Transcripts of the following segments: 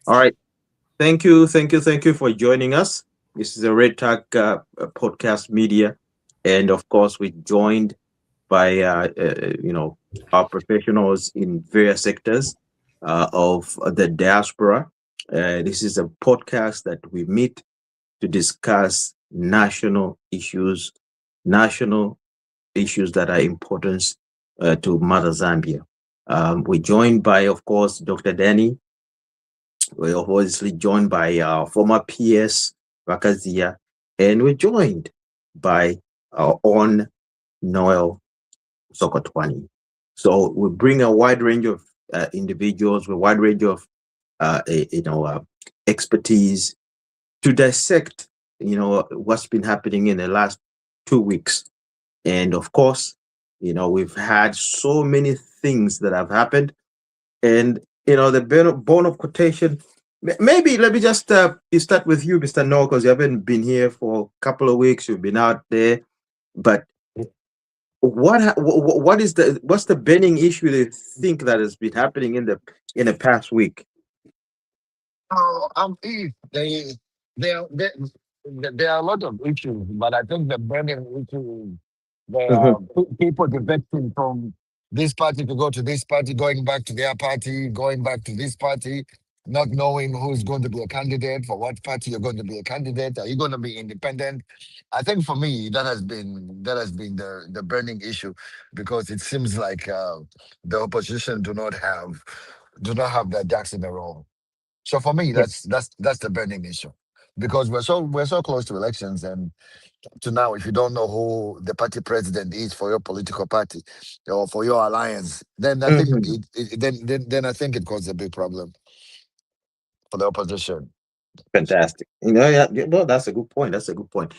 All right. Thank you for joining us. This is a Red Tag podcast media, and of course, we're joined by our professionals in various sectors of the diaspora. This is a podcast that we meet to discuss national issues that are important to Mother Zambia. We're joined by, of course, Dr. Danny. We're obviously joined by our former PS, Vakazia, and we're joined by our own Noel Sokotwani. So we bring a wide range of individuals, a wide range of expertise to dissect, what's been happening in the last 2 weeks. And of course, we've had so many things that have happened, and the bone of quotation. Maybe let me just start with you, Mr. Noel, because you haven't been here for a couple of weeks. You've been out there, but what's the burning issue they think that has been happening in the past week? There are a lot of issues, but I think the burning issue is Mhm. people defecting from this party to go to this party, going back to their party, going back to this party, not knowing who's going to be a candidate, for what party you're going to be a candidate. Are you going to be independent? I think for me that has been the burning issue, because it seems like the opposition do not have their ducks in a row. So for me, Yeah. that's the burning issue, because we're so close to elections, and to now, if you don't know who the party president is for your political party or for your alliance, then I think Mhm. then I think it causes a big problem for the opposition. Fantastic. No, that's a good point. That's a good point.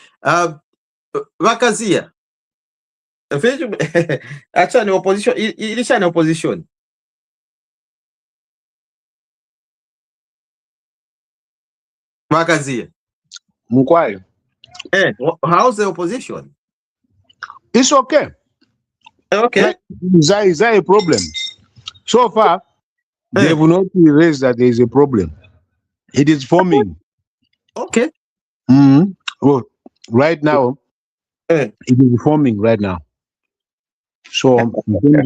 Vakazia, actually, opposition. It's an opposition. Vakazia. Mkwayo. How's the opposition? It's okay. Okay. Is that a problem? So far, they have not raised that there is a problem. It is forming. Okay. Well, right now, Eh. it is forming right now. So, Let me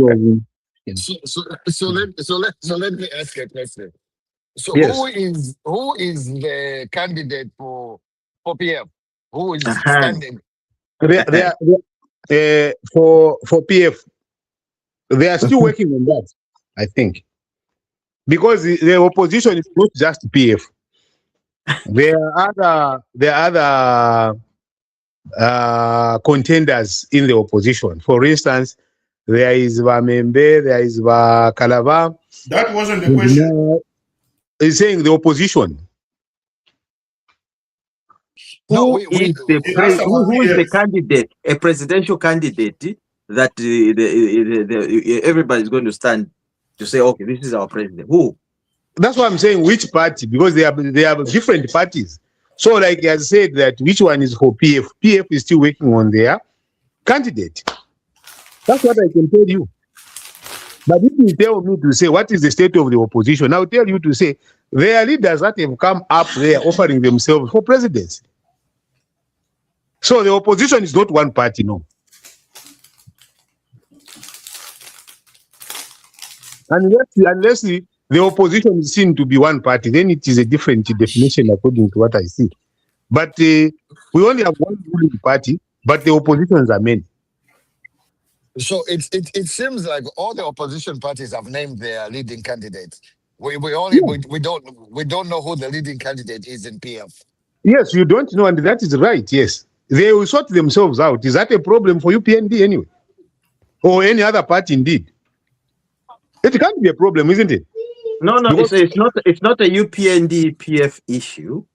ask you a question. So Yes. who is the candidate for PF? Who is Uh-huh. standing? for PF, they are still working on that, I think, because the opposition is not just PF. There are other contenders in the opposition. For instance, there is Vamembe, there is Kalava. That wasn't the question. He's saying the opposition. No, Who is the candidate, a presidential candidate that everybody's going to stand to say, okay, this is our president? Who? That's why I'm saying which party, because they have different parties. So, like I said, that which one is for PF? PF is still working on their candidate. That's what I can tell you. But if you tell me to say what is the state of the opposition, I'll tell you to say there are leaders that have come up there offering themselves for presidency. So the opposition is not one party, no. Unless the opposition is seen to be one party, then it is a different definition according to what I see. But we only have one ruling party, but the oppositions are many. So it seems like all the opposition parties have named their leading candidates. We don't know who the leading candidate is in PF. Yes, you don't know, and that is right. Yes, they will sort themselves out. Is that a problem for UPND anyway, or any other party? Indeed, it can't be a problem, isn't it? No, it's not a UPND PF issue.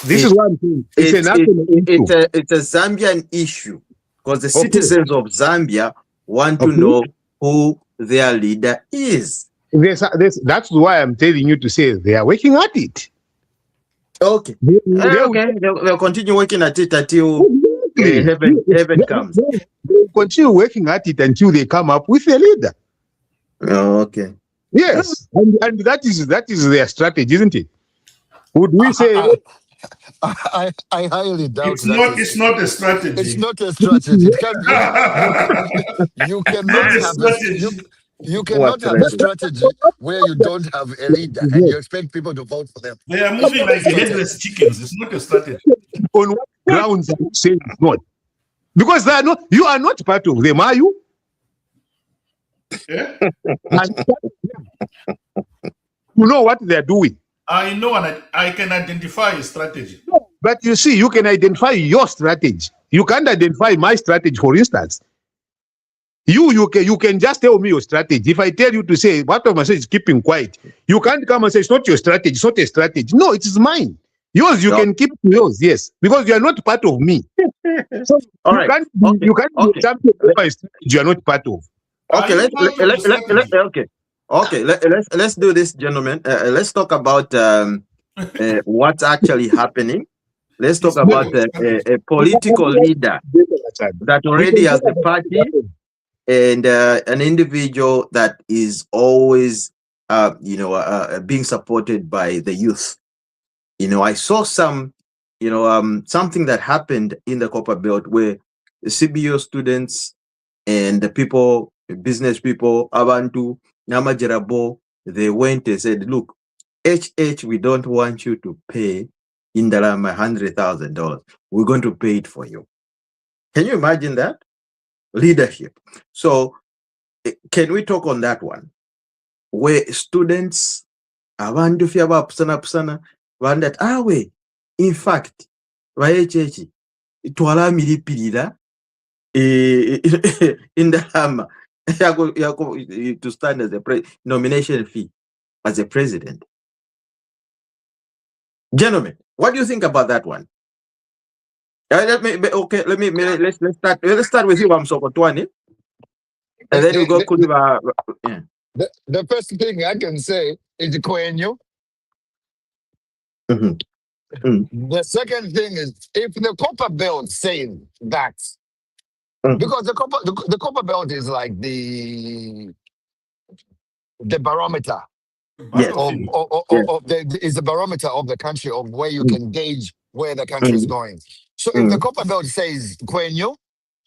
This is what I'm saying. It's a national issue. It's a Zambian issue, because the citizens of Zambia want to know who their leader is. That's why I'm telling you to say they are working at it. Okay. They'll continue working at it until heaven comes. They'll continue working at it until they come up with a leader. Okay. Yes, and that is their strategy, isn't it? Would we say I highly doubt It's that not. is. It's not a It's strategy. not a strategy. It can you Not cannot a have a strategy. you What cannot have a strategy? strategy where you don't have a leader and you expect people to vote for them. They are It's moving not a like strategy. headless chickens. It's not a strategy. on what grounds are you saying it's not? Because they are not, you are not part of them, are you? Yeah? And you know what they are doing. I know, and I can identify a strategy. But you see, you can identify your strategy. You can't identify my strategy, for instance. You can just tell me your strategy. If I tell you to say what of my say is keeping quiet, you can't come and say it's not your strategy, it's not a strategy. No, it is mine. Yours, you No. can keep yours, yes, because you are not part of me. So All right. Okay. you can't be Okay. something of my strategy you are not part of. Are Okay. you part of the strategy? Okay. Okay. Let's do this, gentlemen. Let's talk about what's actually happening. Let's It's talk part about of the strategy. a political leader that We already can has talk a about party it. and an individual that is always, being supported by the youth. I saw something that happened in the Copper Belt where the CBO students and the people, business people, Abantu, Namajerabo, they went and said, look, we don't want you to pay Indalama $100,000. We're going to pay it for you. Can you imagine that? Leadership. So can we talk on that one? Where students, Abantu Fiaba Pusana, that in fact, vayechechi twala milipirira in the hammer to stand as a nomination fee as a president. Gentlemen, what do you think about that one? Let's start with you, Amsokotwani, and then we go Kuliva. Yeah. The first thing I can say is Kwenyu. Mhm. The second thing is if the Copper Belt saying that, Mhm. because the Copper Belt is like the barometer Yes. is the barometer of the country of where you Mhm. can gauge where the country is going. So if the Copper Belt says Kwenyu,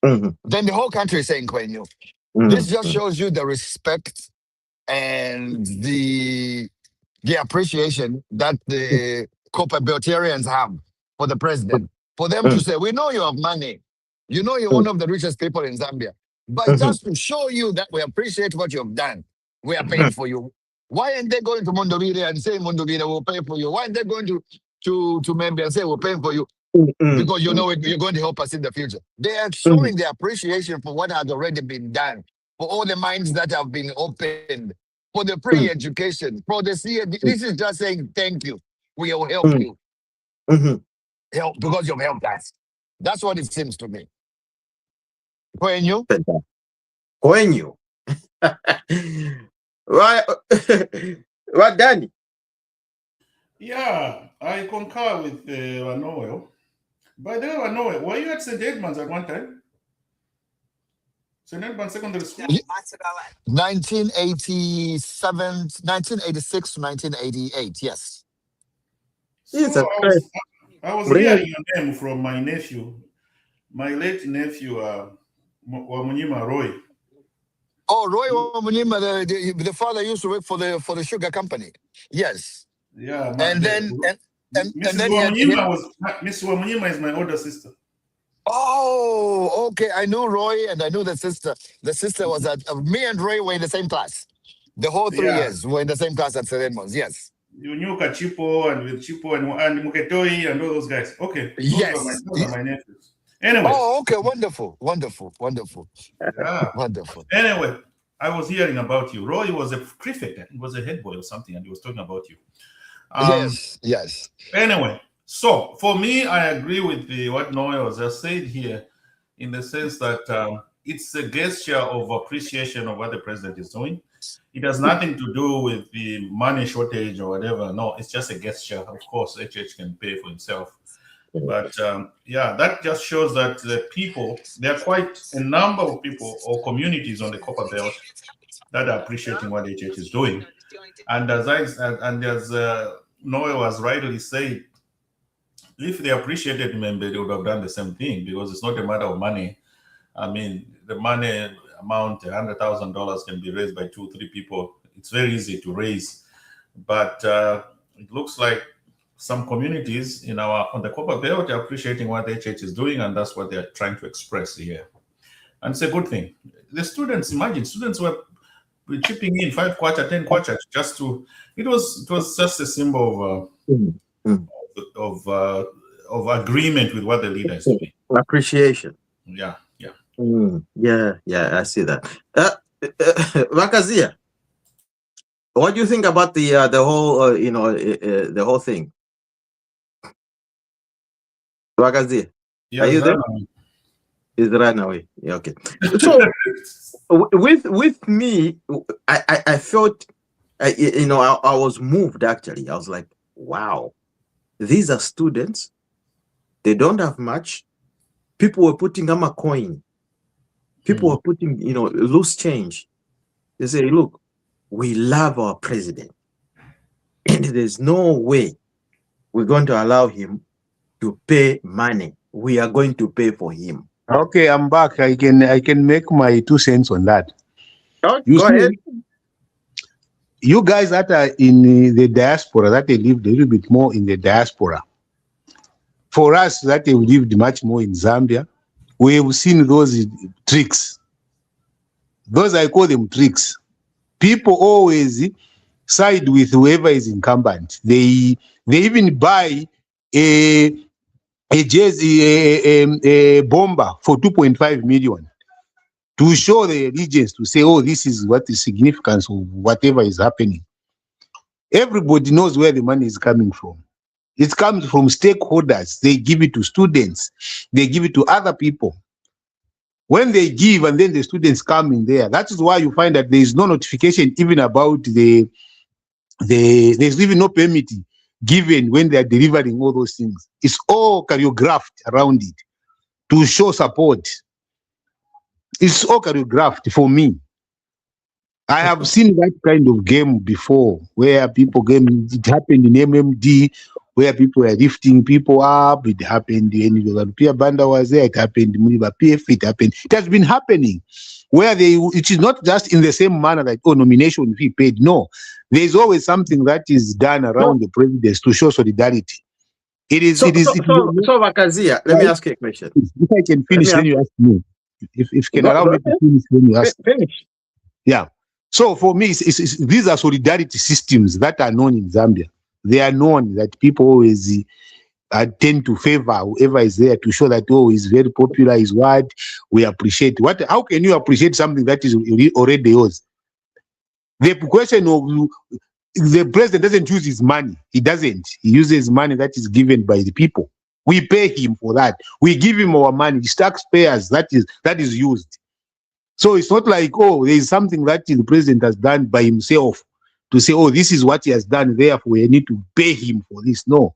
Mhm. then the whole country is saying Kwenyu. Mhm. This just shows you the respect and the appreciation that the Copper Beltarians have for the president. For them to say, we know you have money. You know you're one of the richest people in Zambia. But Mhm. just to show you that we appreciate what you've done, we are paying for you. Why aren't they going to Mundubile and say Mundubile will pay for you? Why aren't they going to Membe and say we're paying for you? Because you know you're going to help us in the future. They are showing their appreciation for what has already been done, for all the minds that have been opened, for the pre-education, for the CAD. This is just saying thank you. We will help you. Help because you've helped us. That's what it seems to me. When you When you right, what Danny? Yeah, I concur with Wanoel. By the way, Wanoel, were you at St. Edmunds at one time? St. Edmunds Secondary School? 1986 to 1988, yes. So Jesus Christ. I was hearing your name from my nephew, my late nephew, Wamunyima Roy. Oh, Roy Wamunyima, the father used to work for the sugar company. Yes. Yeah, And then Mrs. then Mrs. Wamunyima is my older sister. Oh, okay. I knew Roy and I knew the sister. The sister was at me and Roy were in the same class. The whole 3 years were in the same class at St. Edmunds. Yes. You knew Kachipo and with Chipo and Muketoi and all those guys. Okay. Yes. Those are my nephews. Anyway. Oh, okay. Wonderful. Yeah. Wonderful. Anyway, I was hearing about you. Roy was a prefect. He was a head boy or something, and he was talking about you. Yes. Anyway, so for me, I agree with what Noel just said here, in the sense that it's a gesture of appreciation of what the president is doing. It has nothing to do with the money shortage or whatever. No, it's just a gesture. Of course, HH can pay for himself. But that just shows that the people, there are quite a number of people or communities on the Copper Belt that are appreciating what HH is doing. And there's Noel has rightly said, if they appreciated Membe, they would have done the same thing, because it's not a matter of money. I mean, the money amount, $100,000 can be raised by 2-3 people. It's very easy to raise, but it looks like some communities on the Copper Belt are appreciating what their church is doing, and that's what they're trying to express here. And it's a good thing. The students, imagine, students were chipping in 5 kwacha, 10 kwacha, just to. It was just a symbol of agreement with what the leader is doing. Appreciation. Yeah. Yeah, I see that. Wakazia, what do you think about the whole the whole thing? Wakazia, are you there? Is right away. Yeah, okay. So with me, I felt I was moved actually. I was like, wow, these are students. They don't have much. People were putting a coin. People were putting, loose change. They say, look, we love our president, and there's no way we're going to allow him to pay money. We are going to pay for him. Okay, I'm back. I can make my 2 cents on that. Go ahead. You guys that are in the diaspora, that they lived a little bit more in the diaspora. For us that have lived much more in Zambia, we have seen those tricks. Those, I call them tricks. People always side with whoever is incumbent. They even buy a bomber for 2.5 million to show the allegiance, to say, oh, this is what the significance of whatever is happening. Everybody knows where the money is coming from. It comes from stakeholders. They give it to students. They give it to other people. When they give and then the students come in there, that is why you find that there is no notification even about there's even no permit given when they are delivering all those things. It's all choreographed around it to show support. It's all choreographed for me. I have seen that kind of game before, where it happened in MMD, where people were lifting people up. It happened in Pia Banda was there. It happened in Muniba PF. It happened. It has been happening where it is not just in the same manner that, nomination fee paid. No, there is always something that is done around the presidents to show solidarity. It is. So Wakazia, let me ask you a question. If I can finish, then you ask me. If you can allow me to finish, then you ask. Finish. Yeah. So for me, these are solidarity systems that are known in Zambia. They are known that people always tend to favor whoever is there to show that, he's very popular, is what we appreciate. How can you appreciate something that is already yours? The question of the president doesn't use his money. He doesn't. He uses money that is given by the people. We pay him for that. We give him our money. It's taxpayers that is used. So it's not like, there is something that the president has done by himself to say, this is what he has done, therefore we need to pay him for this. No.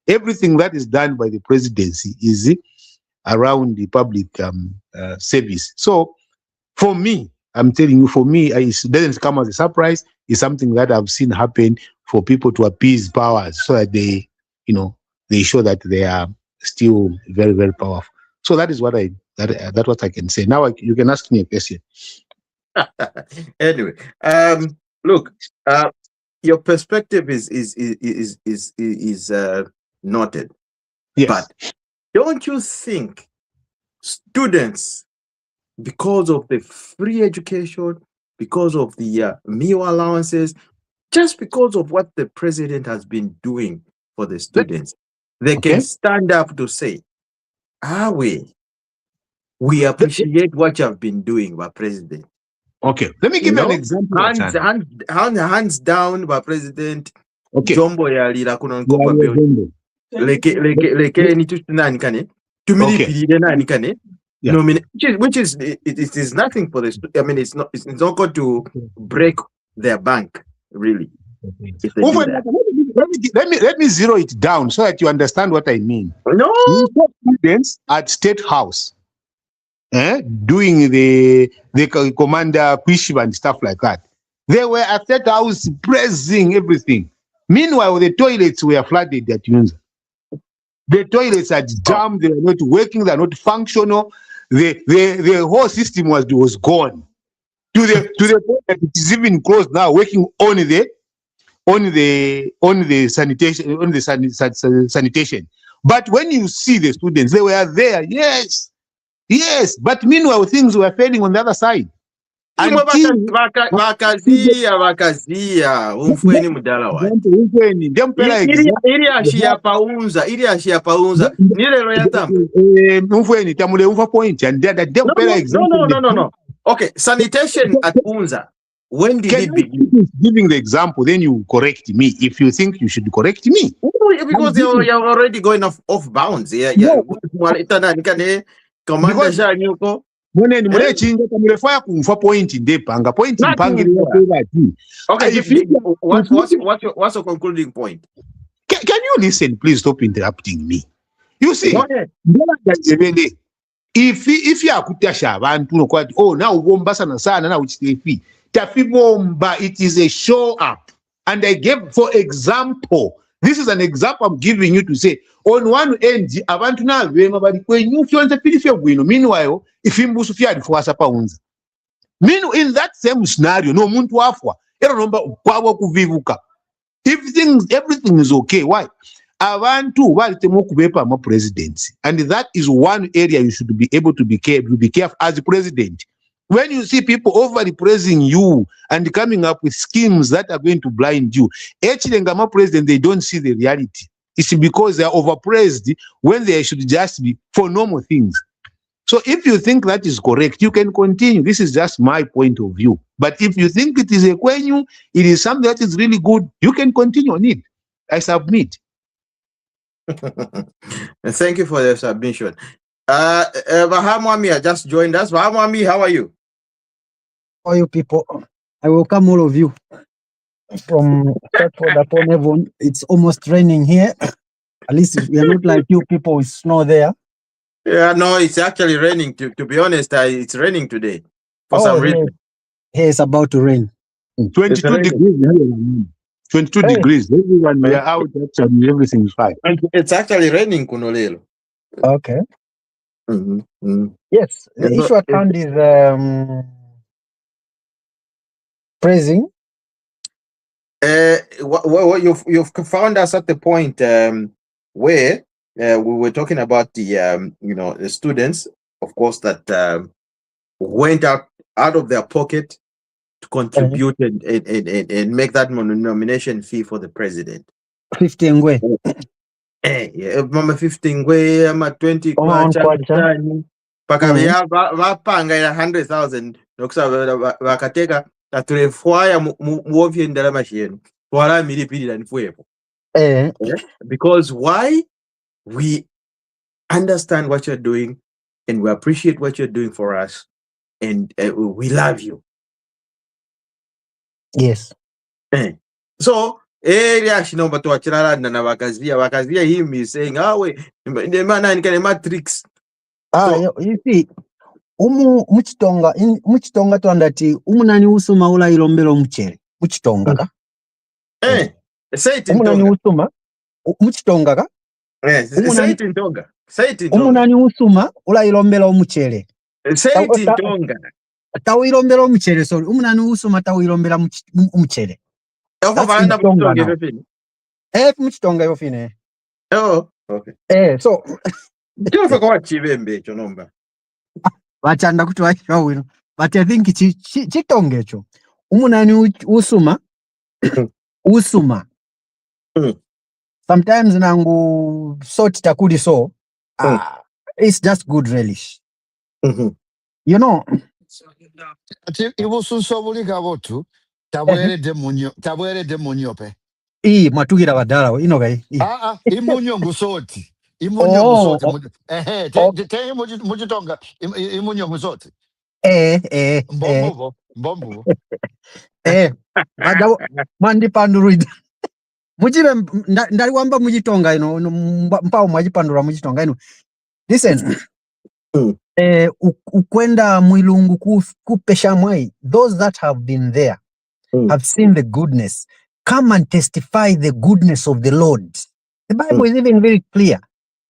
Everything that is done by the presidency is around the public service. So for me, I'm telling you, it doesn't come as a surprise. It's something that I've seen happen for people to appease powers so that they show that they are still very, very powerful. So that is what that's what I can say. Now you can ask me a question. Anyway, look, your perspective is noted. Yes. But don't you think students, because of the free education, because of the meal allowances, just because of what the president has been doing for the students, they can stand up to say, we appreciate what you have been doing, by President. Okay, let me give you an example. Hands down, by President. Okay. Jombo ya lira kuno nkopa beo. Leke ni tushunani kane. Tumili piride nani kane. Which is it is nothing for this. I mean, it's not going to break their bank, really. Let me zero it down so that you understand what I mean. No, students at State House, doing the commander Quishiba and stuff like that. They were at State House praising everything. Meanwhile, the toilets were flooded at Yunza. The toilets had jammed, they were not working, they are not functional. The whole system was gone. To the point that it is even closed now, working on the sanitation. But when you see the students, they were there, yes. But meanwhile, things were failing on the other side. Vakazia umfweni mudala wati iri ashia paunza nilelo yatamba umfweni tamule umfa point and no. Okay, sanitation at Unza, when did it begin? Giving the example, then you correct me if you think you should correct me. Because you're already going off bounds. Okay, what's your concluding point? Can you listen? Please stop interrupting me. You see, if you are kutasha abantu nokwati now bomba sana sana na uchitefi tafi bomba, it is a show up. And I gave, for example, this is an example I'm giving you to say, on one end, abantu na vema bali kwenyu fyonza pilifya gwino. Meanwhile, if imbusu fya alifuasa paunza. In that same scenario, no muntu wafwa. Ero nomba ukwawa kuvivuka. Everything is okay. Why? Abantu walitemo kubepa ma presidency. And that is one area you should be able to be careful as a president. When you see people overly praising you and coming up with schemes that are going to blind you, actually, Ngama president, they don't see the reality. It's because they are overpraised when they should just be for normal things. So if you think that is correct, you can continue. This is just my point of view. But if you think it is a kwenyu, it is something that is really good, you can continue on it. I submit. Thank you for the submission. Bahamwami just joined us. Bahamwami, how are you? How are you people? I welcome all of you from Stratford upon Avon. It's almost raining here. At least we are not like you people with snow there. Yeah, no, it's actually raining. To be honest, it's raining today for some reason. Here it's about to rain. 22 degrees. 22 degrees. Everyone, we are out. Actually, everything is fine. It's actually raining, Kunolelo. Okay. Yes, the issue at hand is praising. You've found us at the point where we were talking about the the students, of course, that went out of their pocket to contribute and make that nomination fee for the president. 15 ngwe. Mama 15 ngwe, ama 20 kwacha. Paka vapanga ya 100,000 nokusa vakateka atulefwaya muovye ndala mashenu. Twala milipili la nfuepo. Because why? We understand what you're doing and we appreciate what you're doing for us and we love you. Yes. So, shinomba tuachirana na wakazia him is saying, the man nikane matrix. You see, muchitonga twandati umunani usuma ula ilombelo mchere. Muchitonga ka? Say it in Tonga. Umunani usuma muchitonga ka? Say it in Tonga. Say it in Tonga. Umunani usuma ula ilombelo mchere. Say it in Tonga. Tawu ilombelo mchere, sorry. Umunani usuma tawu ilombela mchere. Muchitonga yofine. Oh, okay. So Kyo kwa chivembe chonomba. Wachanda kuti wachawino. But I think chitongecho. Umunani usuma usuma. Sometimes nangu sort takudi so it's just good relish. You know. Ibusu sobulika botu tabwere demonyo pe. Matugira badala inogai. Imunyo ngusoti. Imunyo ngusoti. Te mujitonga imunyo ngusoti. Mbombo. Mandi panduruida. Mujibe ndali wamba mujitonga ino mpao mwajipandura mujitonga ino. Listen. Ukwenda mwilungu kupesha mwai, those that have been there have seen the goodness. come and testify the goodness of the Lord. The Bible is even very clear.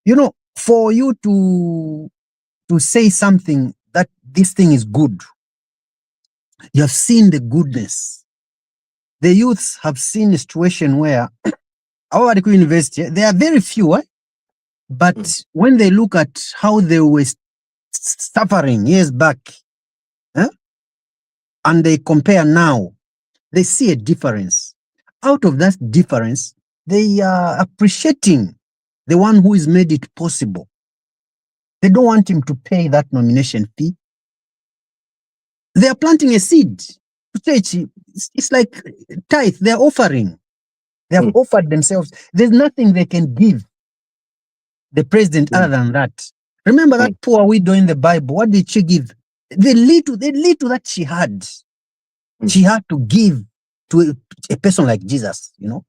You know, for you to say something that this thing is good, you have seen the goodness. The youths have seen a situation where our university, there are very few, but when they look at how they were suffering years back, and they compare now, they see a difference. Out of that difference, they are appreciating the one who has made it possible. They don't want him to pay that nomination fee. They are planting a seed. Church, it's like tithe. They're offering. They have offered themselves. There's nothing they can give the president other than that. Remember that poor widow in the Bible. What did she give? The little that she had. She had to give to a person like Jesus, you know.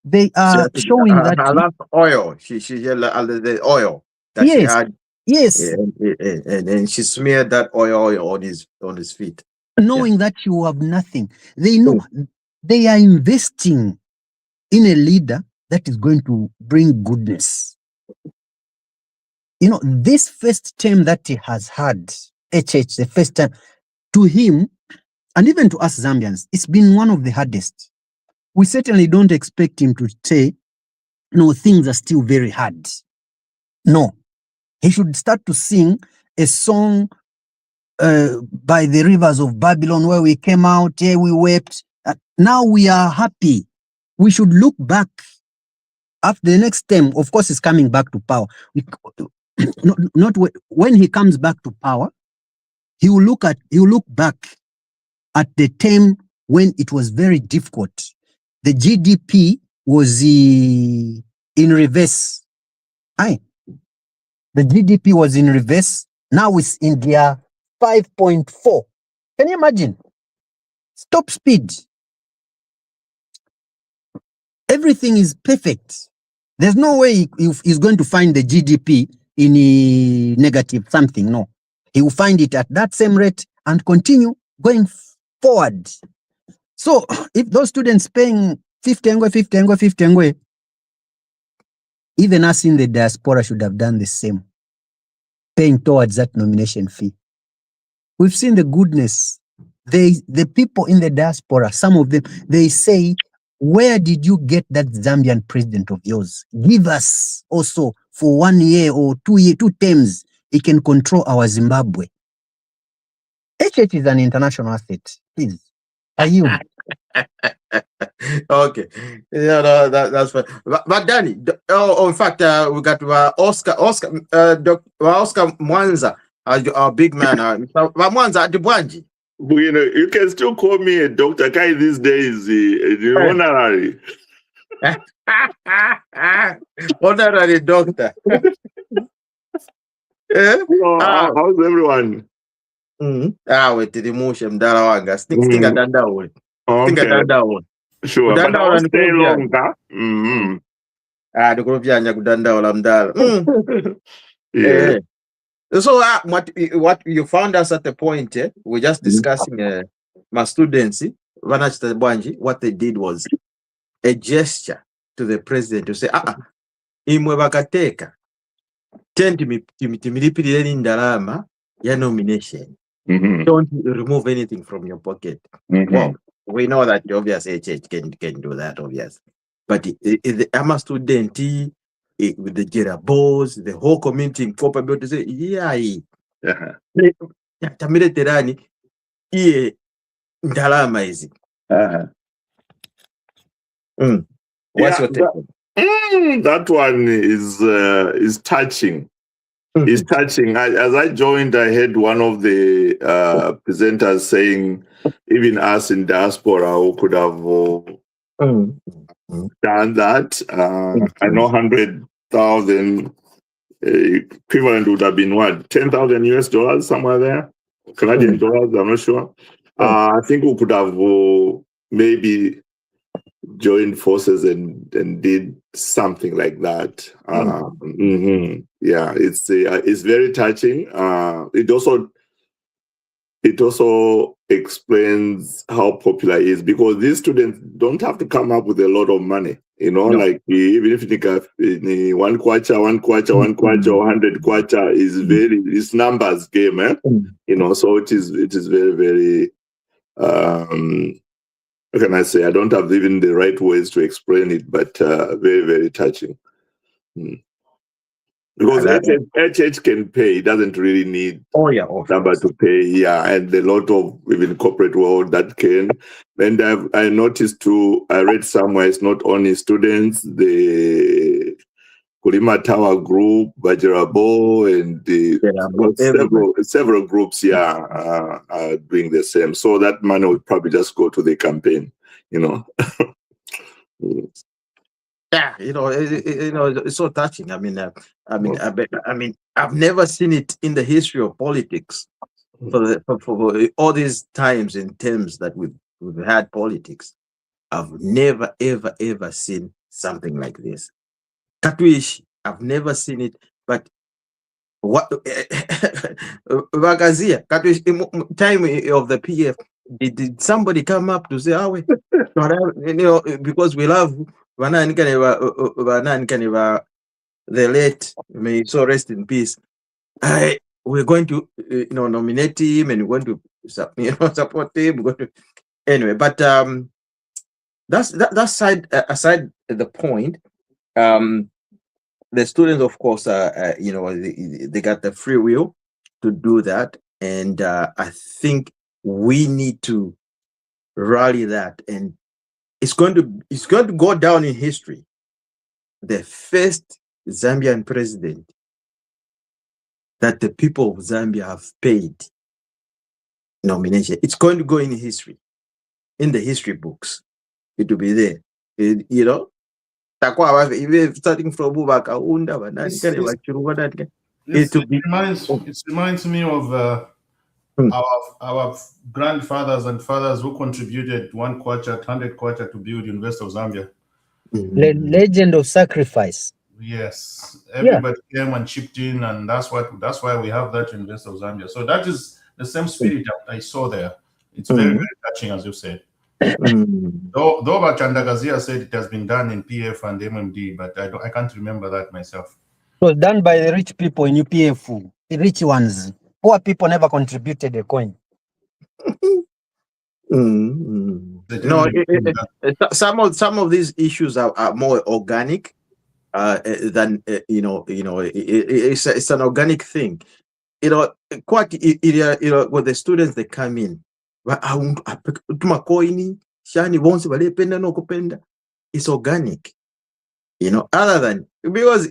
They are showing that oil. She the oil that she had. Yes. And she smeared that oil on his feet. Knowing that you have nothing. They know they are investing in a leader that is going to bring goodness. You know, this first term that he has had, the first time, to him, and even to us Zambians, it's been one of the hardest. We certainly don't expect him to say, no, things are still very hard. No. He should start to sing a song by the rivers of Babylon where we came out, we wept. Now we are happy. We should look back. After the next term, of course, he's coming back to power. Not when he comes back to power, he will look back at the term when it was very difficult. The GDP was in reverse. The GDP was in reverse. Now it's in their 5.4. Can you imagine? Stop speed. Everything is perfect. There's no way he's going to find the GDP in a negative something. No. He will find it at that same rate and continue going forward. So if those students paying 50 ngwe, even us in the diaspora should have done the same, paying towards that nomination fee. We've seen the goodness. The people in the diaspora, some of them, they say, where did you get that Zambian president of yours? Give us also for 1 year or 2 terms. He can control our Zimbabwe. HH is an international asset. Please. Are you? Okay. No, that's fine. But Danny, in fact, we got Oscar Mwanza, our big man. Mwanza Adibwanji. You know, you can still call me a Dr. Kai these days, honorary. Honorary doctor. How's everyone? Wait, the emotion, Darawanga. Stinga Dandawo. Okay. Sure. But I won't stay long, the group Yanya Gudandawa Mdala. Yeah. So what you found us at the point, we're just discussing my students, what they did was a gesture to the president to say, imwe bakateka tenti timilipirire ndalama ya nomination. Don't remove anything from your pocket. Well, we know that obviously HH can do that, obviously. But I'm a student with the Jerabos, the whole community incorporated to say, Tamile Terani, ndalama hizi. What's your take? That one is touching. It's touching. As I joined, I heard one of the presenters saying, even us in diaspora who could have done that. I know 100,000 equivalent would have been what, $10,000 US, somewhere there, Canadian dollars. I'm not sure. I think we could have maybe joined forces and did something like that. Yeah, it's very touching. It also it also explains how popular it is, because these students don't have to come up with a lot of money. No. Like even if you think of one kwacha, or 100 kwacha is it's numbers game, so it is very, very how can I say? I don't have even the right words to explain it, but very, very touching. Because HH can pay, it doesn't really need number to pay, and a lot of even corporate world that can. And I noticed too, I read somewhere it's not only students, the Kulima Tower group, Bajirabo, and several groups are doing the same. So that money would probably just go to the campaign, Yeah, it's so touching. I've never seen it in the history of politics for all these times and terms that we've had politics. I've never, ever seen something like this. Katwish, I've never seen it, but what Vagazia, Katwish, time of the PF, did somebody come up to say, because we love the late, may he so rest in peace. We're going to nominate him, and we're going to support him. Anyway, but that's aside the point. The students, of course, they got the free will to do that, and I think we need to rally that, and it's going to go down in history. The first Zambian president that the people of Zambia have paid nomination. It's going to go in history, in the history books. It will be there. Even starting from Bubaka Unda, it reminds me of our grandfathers and fathers who contributed 1 kwacha, 100 kwacha to build University of Zambia. Legend of sacrifice. Yes, everybody came and chipped in, and that's why we have that University of Zambia. So that is the same spirit I saw there. It's very, very touching, as you said. Though Bachandagazia said it has been done in PF and MMD, but I can't remember that myself. It was done by the rich people in UPF, the rich ones. Poor people never contributed a coin. No, some of these issues are more organic than it's an organic thing. Quite when the students they come in, it's organic. Other than because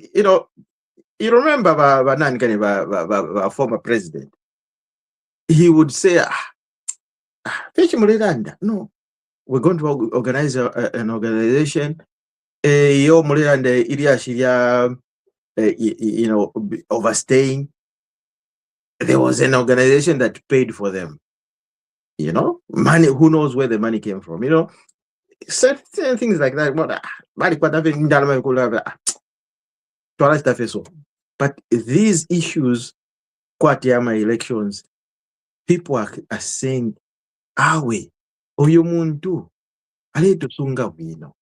you remember our former president, he would say, no, we're going to organize an organization. Overstaying. There was an organization that paid for them. Money. Who knows where the money came from? Certain things like that. But these issues, Kwatiyama elections, people are saying, oyo muntu alitusunga wino.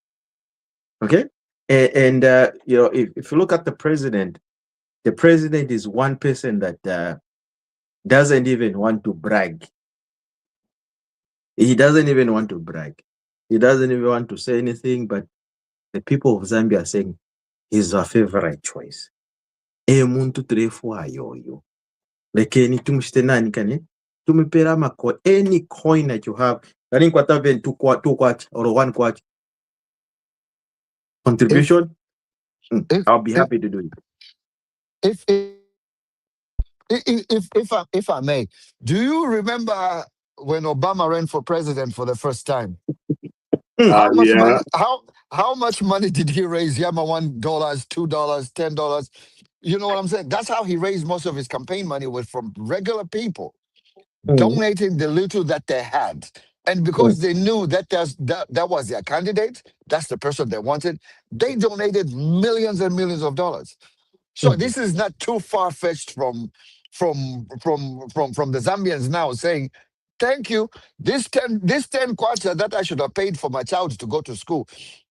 Okay, and if you look at the president is one person that doesn't even want to brag. He doesn't even want to brag. He doesn't even want to say anything. But the people of Zambia are saying he's our favorite choice. Muntu trefu ayoyo. Lekeni tumshtenani kani. Tumipera mako any coin that you have. Kani kwata ven 2 kwacha or 1 kwacha. Contribution. I'll be happy to do it. If I may, do you remember when Obama ran for president for the first time? How much money did he raise? Yama $1, $2, $10. You know what I'm saying? That's how he raised most of his campaign money, was from regular people donating the little that they had. And because they knew that that was their candidate, that's the person they wanted, they donated millions and millions of dollars. So this is not too far-fetched from from the Zambians now saying, thank you. This 10 kwacha that I should have paid for my child to go to school,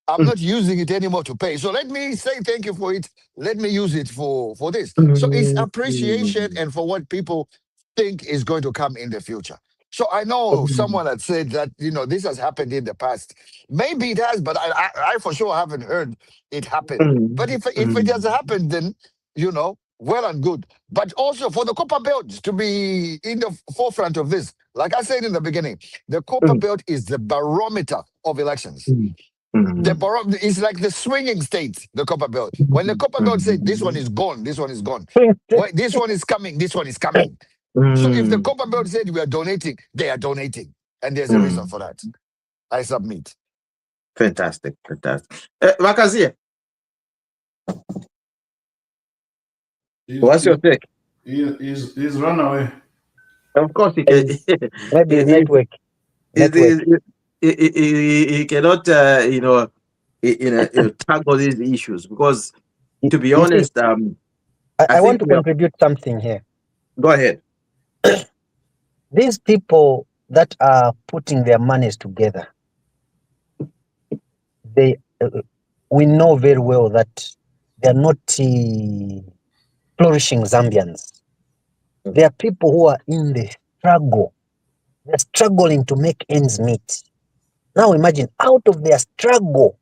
I'm not using it anymore to pay. So let me say thank you for it. Let me use it for this. So it's appreciation and for what people think is going to come in the future. So I know someone had said that, this has happened in the past. Maybe it has, but I for sure haven't heard it happen. But if it has happened, then, well and good. But also for the Copper Belt to be in the forefront of this, like I said in the beginning, the Copper Belt is the barometer of elections. The barometer is like the swinging state, the Copper Belt. When the Copper Belt says this one is gone, this one is gone. This one is coming, this one is coming. So if the Copper Belt said we are donating, they are donating. And there's a reason for that. I submit. Fantastic. Vakazia, what's your take? He's run away. Of course, he can. Maybe his network. He cannot, tackle these issues because, to be honest, I want to contribute something here. Go ahead. These people that are putting their monies together, we know very well that they are not flourishing Zambians. There are people who are in the struggle. They're struggling to make ends meet. Now imagine, out of their struggle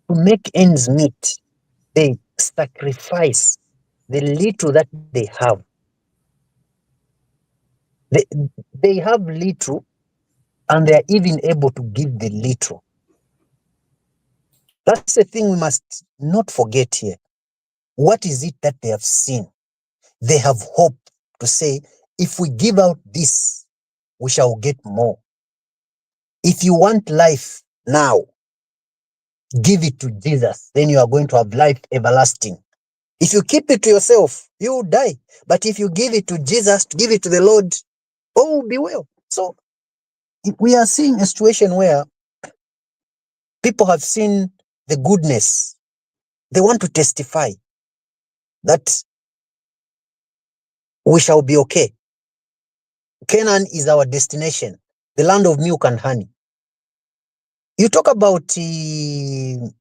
to make ends meet, they sacrifice the little that they have. They have little, and they are even able to give the little. That's the thing we must not forget here. What is it that they have seen? They have hope to say, if we give out this, we shall get more. If you want life now, give it to Jesus, then you are going to have life everlasting. If you keep it to yourself, you will die. But if you give it to Jesus, give it to the Lord, all will be well. So we are seeing a situation where people have seen the goodness. They want to testify that we shall be okay. Canaan is our destination, the land of milk and honey. You talk about this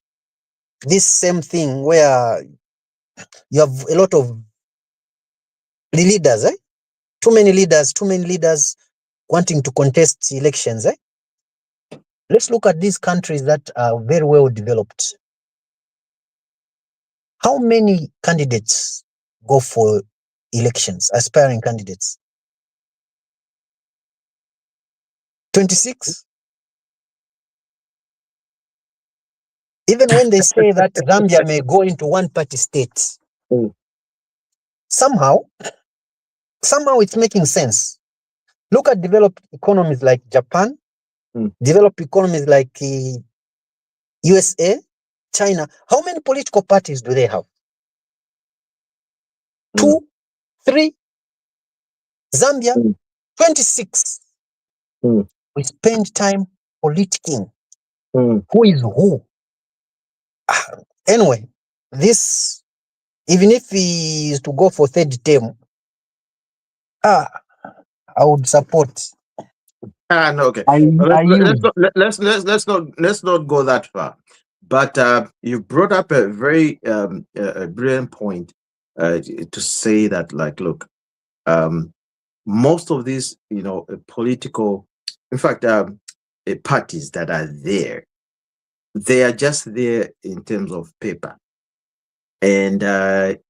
same thing where you have a lot of leaders, too many leaders wanting to contest elections. Let's look at these countries that are very well developed. How many candidates go for elections, aspiring candidates? 26? Even when they say that Zambia may go into one-party state, somehow it's making sense. Look at developed economies like Japan, developed economies like USA, China. How many political parties do they have? 2, 3. Zambia, 26. We spend time politicking. Who is who? Anyway, this, even if he is to go for third term, I would support. No, okay. Let's not go that far. But you brought up a very brilliant point to say that, like, look, most of these, political, in fact, parties that are there, they are just there in terms of paper. And at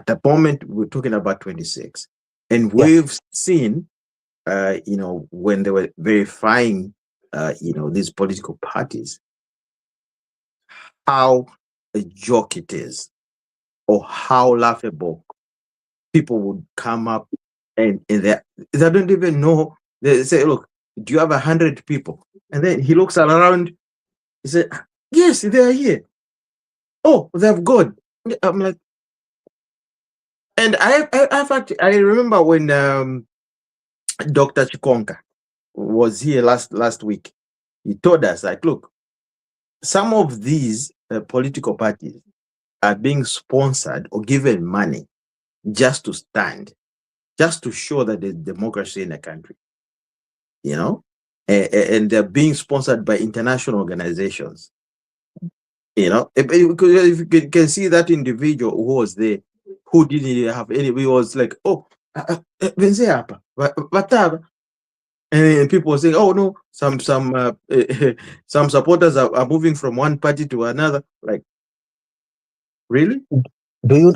the moment, we're talking about 26. And we've seen, when they were verifying, these political parties, how a joke it is, or how laughable people would come up and they don't even know. They say, look, do you have 100 people? And then he looks around, he said, yes, they are here. Oh, they have gone. I'm like, and I remember when Dr. Chikonka was here last week. He told us, like, look, some of these political parties are being sponsored or given money just to stand. just to show that there's democracy in the country, you know, and they're being sponsored by international organizations. You know, if you can see that individual who was there, who didn't have any, he was like, oh, venze hapa, wataba. And people were saying, oh no, some some supporters are moving from one party to another. Like, really? Do you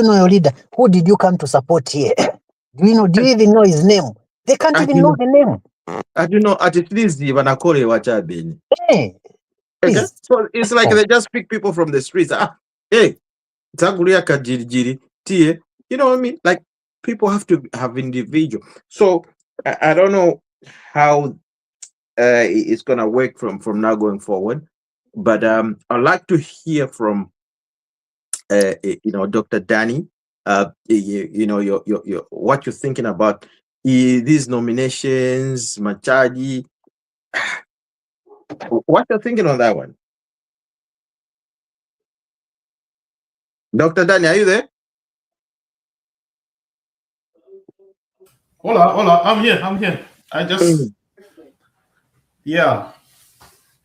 know your leader? Who did you come to support here? Do you even know his name? They can't I even do know know. the name. I do know. At least the Vanakore Wachabini. Hey, Okay, please. so it's like they just pick people from the streets. Hey, Taguria Kajiri, Tie. You know what I mean? Like, people have to have individual. So I don't know how it's gonna work from now going forward, but I'd like to hear from Dr. Danny. Your what you're thinking about these nominations, Machaji. What you're thinking on that one? Dr. Danny, are you there? Hola, I'm here. I just, yeah.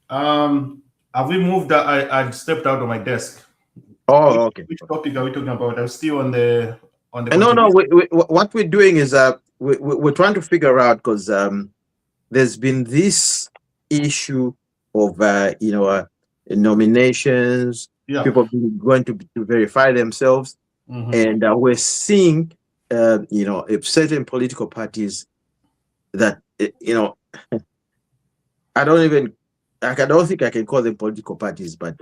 Have we moved? I stepped out of my desk. Oh, okay. Which topic are we talking about? I'm still on the. No. What we're doing is we're trying to figure out, because there's been this issue of nominations. Yeah. People going to verify themselves, and we're seeing if certain political parties that I don't think I can call them political parties, but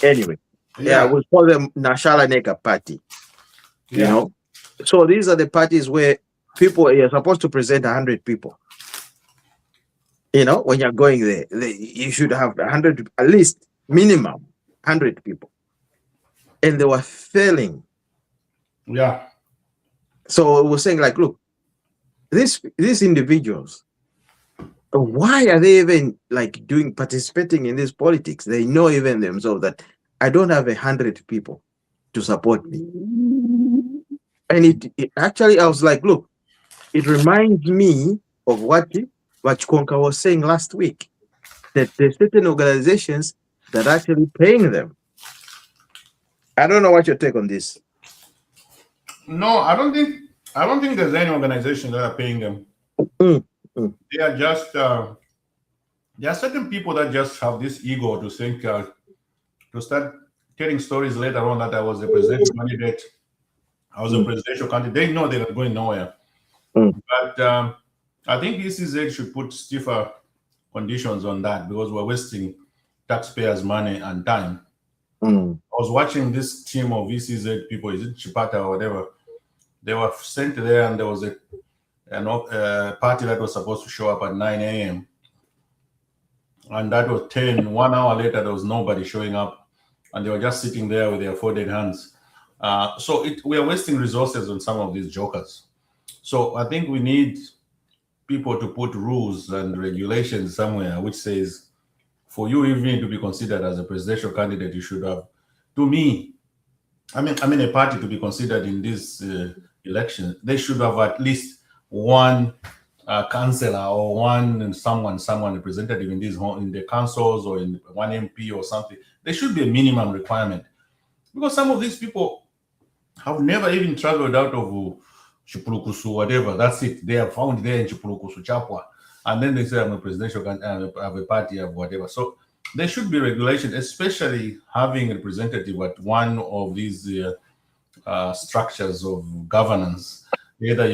anyway, we'll call them Nashala Neka Party. You know, so these are the parties where people are supposed to present 100 people. You know, when you're going there, you should have 100, at least minimum 100 people, and they were failing. Yeah. So we're saying, like, look, these individuals, why are they even like participating in this politics? They know even themselves that I don't have 100 people to support me. And it actually, I was like, look, it reminds me of what Chikonka was saying last week, that there's certain organizations that are actually paying them. I don't know what your take on this. No, I don't think there's any organization that are paying them. They are just there are certain people that just have this ego to think to start telling stories later on that I was a presidential candidate. I was a presidential candidate. They know they're not going nowhere. But I think ECZ should put stiffer conditions on that, because we're wasting taxpayers' money and time. I was watching this team of ECZ people, is it Chipata or whatever? They were sent there, and there was a party that was supposed to show up at 9 a.m. And that was 10. 1 hour later, there was nobody showing up, and they were just sitting there with their folded hands. So we are wasting resources on some of these jokers. So I think we need people to put rules and regulations somewhere which says, for you even to be considered as a presidential candidate, you should have, to me, I mean a party to be considered in this election, they should have at least one councillor or someone representative in the councils, or in one MP or something. There should be a minimum requirement, because some of these people have never even traveled out of Chipulukusu, whatever. That's it. They are found there in Chipulukusu, Chapwa, and then they say, I'm a presidential candidate, I have a party, of whatever. So there should be regulation, especially having a representative at one of these structures of governance. Either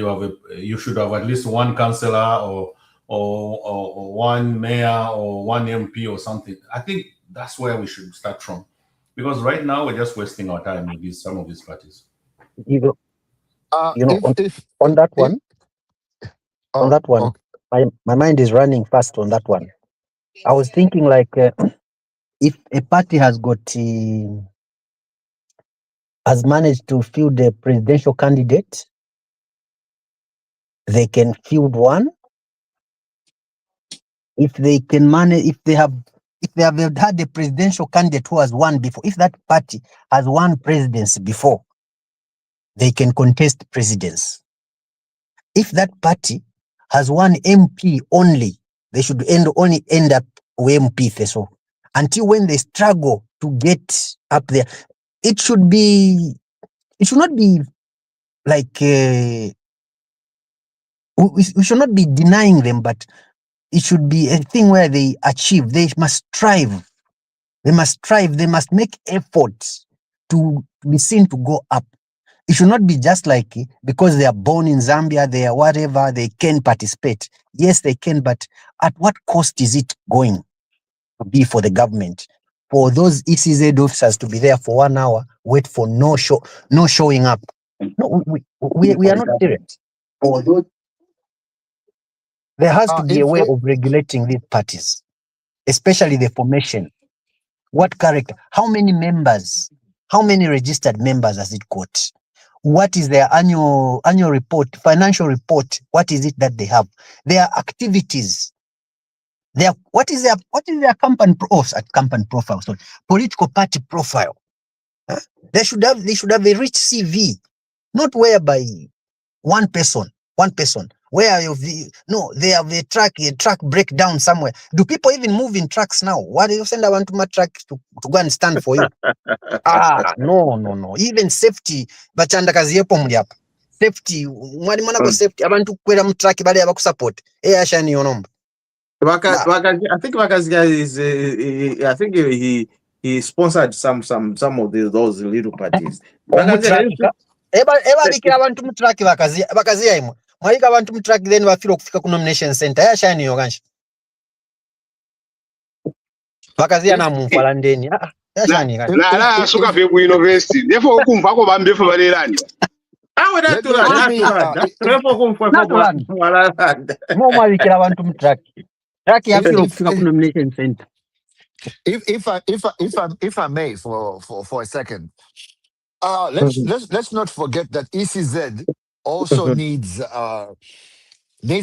you should have at least one councillor or one mayor or one MP or something. I think that's where we should start from, because right now we're just wasting our time with some of these parties. On that one, my mind is running fast on that one. I was thinking, like, if a party has managed to field a presidential candidate, they can field one. If they can manage, if they have had a presidential candidate who has won before, if that party has won presidency before, they can contest presidents. If that party has one MP only, they should only end up with MP. So until when they struggle to get up there, it should not be like we should not be denying them, but it should be a thing where they achieve. They must strive. They must make efforts to be seen to go up. It should not be just like because they are born in Zambia, they are whatever, they can participate. Yes, they can, but at what cost is it going to be for the government? For those ECZ officers to be there for 1 hour, wait for no showing up. No, we are not serious. For those, there has to be a way of regulating these parties, especially the formation. What character? How many members? How many registered members has it got? What is their annual report, financial report? What is it that they have? Their activities. What is their company profile? Sorry, political party profile. Huh? They should have a rich CV, not whereby one person. Where they have a track breakdown somewhere. Do people even move in trucks now? Why do you send one to my truck to go and stand for you? No. Even safety, bachanda kazi yepo muli hapa. Safety, mwali mwana kwa safety, abantu kwera mu truck bali abakusupport. Ashani yonomba. I think Wakazia is I think he sponsored some of those little parties. Eba bikira abantu mu truck Wakazia imwe. Mwalika abantu mu truck then bafira okufika ku nomination center. Ashani yogansha. Wakazia na mufala ndeni. Ashani gansha. La suka fe ku university. Defo okumva ko bambe fe balelani. Mwalika abantu mu truck. Truck yafira okufika ku nomination center. If I may for a second, let's not forget that ECZ also needs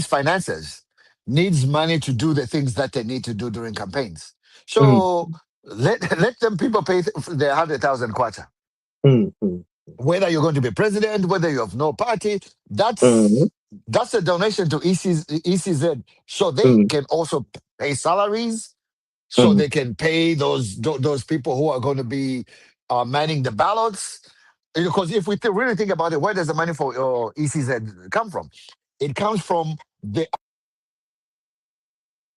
finances, needs money to do the things that they need to do during campaigns. So let them people pay their 100,000 kwacha. Whether you're going to be president, whether you have no party, that's a donation to ECZ, so they can also pay salaries, so they can pay those people who are going to be manning the ballots. Because if we really think about it, where does the money for ECZ come from? It comes from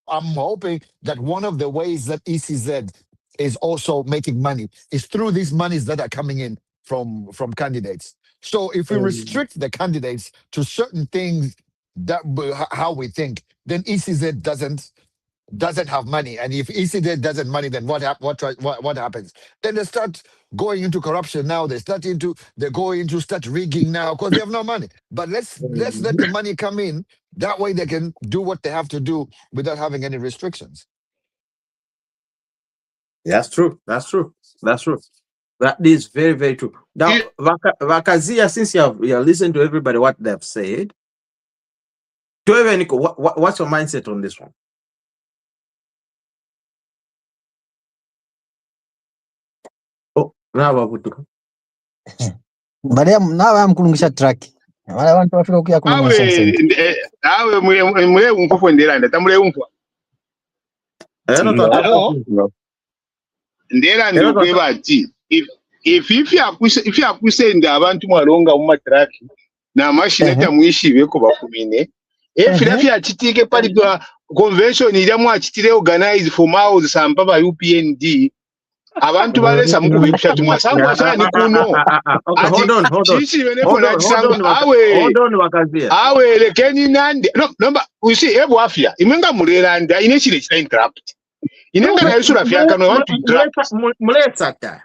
I'm hoping that one of the ways that ECZ is also making money is through these monies that are coming in from candidates. So if we restrict the candidates to certain things, that how we think, then ECZ doesn't have money. And if ECZ doesn't money, then what happens? Then they start going into corruption now. They're going to start rigging now because they have no money. But let's let the money come in. That way they can do what they have to do without having any restrictions. That's true. That is very, very true. Now, Wakazia, since you have listened to everybody what they've said, what's your mindset on this one? Now I'm kulungisha track. Wale wantu wafika kuya kulungisha. Awe mwe unkofu ndelanda tamule unfwa. Ndelanda kwebati. If you kusenda abantu mwalonga mu matrack na mashine tamwishibe ko bakumine. If achitike pali convention ila mwachitire organize for miles sampaba UPND. Abantu balesa mukubisha tumwasangwa cyane kuno. Hold on Wakazia. Awe lekeni nande. No, we see ebu afya. Imenga mulelanda inechile chita interrupt. Inenga na yusura afya kano want to interrupt. Mulesata.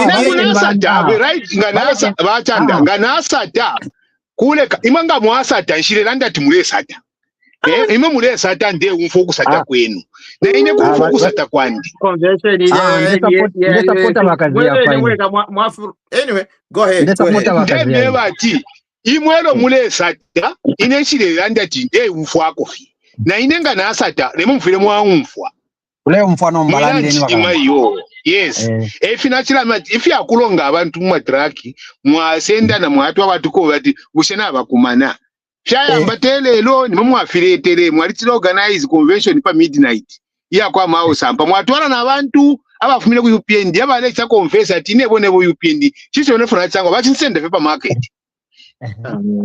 Inenga we right nganasa bachanda nganasata. Kuleka imanga mwasata ishilelanda timulesata. Ime mulesata nde umfokusata kwenu. Na ine kumfokusata kwandi. Anyway, go ahead. Ndebati imwelo mulesata inechilelanda tinde umfwa kofi. Na inenga nasata lemo mfile mwa umfwa. Ule mfano mbalani yo. Yes. If you akulonga abantu mu traki mwasenda na mwatu abatuko bati bushena abakumana. Shayamba telelo ni mwafirete mwalitira organize convention pa midnight. Ya kwa mao sampa mwatwala na abantu abafumile ku UPND abale cha confess ati nebo UPND. Chicho ne funa chango bachinsende paper market.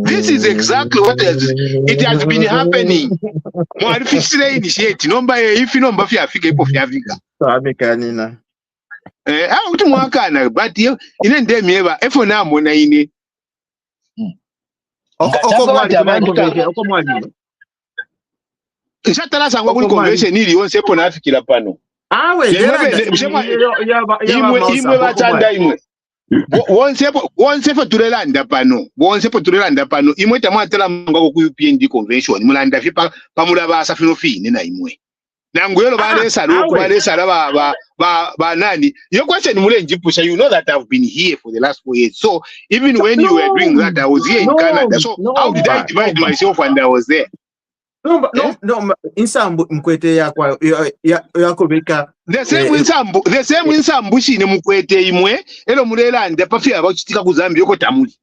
This is exactly what it has been happening. Mwari fisire initiate nomba if nomba fi Africa ipo fi Africa. Amekanina. Uti mwakana but ine ndemi eba efo na mona ine. Oko mwali. Ishatala sangwa kuli convention ili yonse po na Africa pano. Imwe batanda imwe. Wonse po turelanda pano. Imwe tamatela mangwa ku UPND convention. Mulanda fi pa mulaba fino fine na imwe. Nangwelo balesa lokhu balesa ba nani. Your question mulenji pusha, you know that I've been here for the last 4 years. So even when you were doing that, I was here in Canada. So how did I divide myself when I was there? No, insambu mkwete yako beka. The same insambu shine mkwete imwe elo mulelanda pafi abachitika ku Zambia yoko tamuli.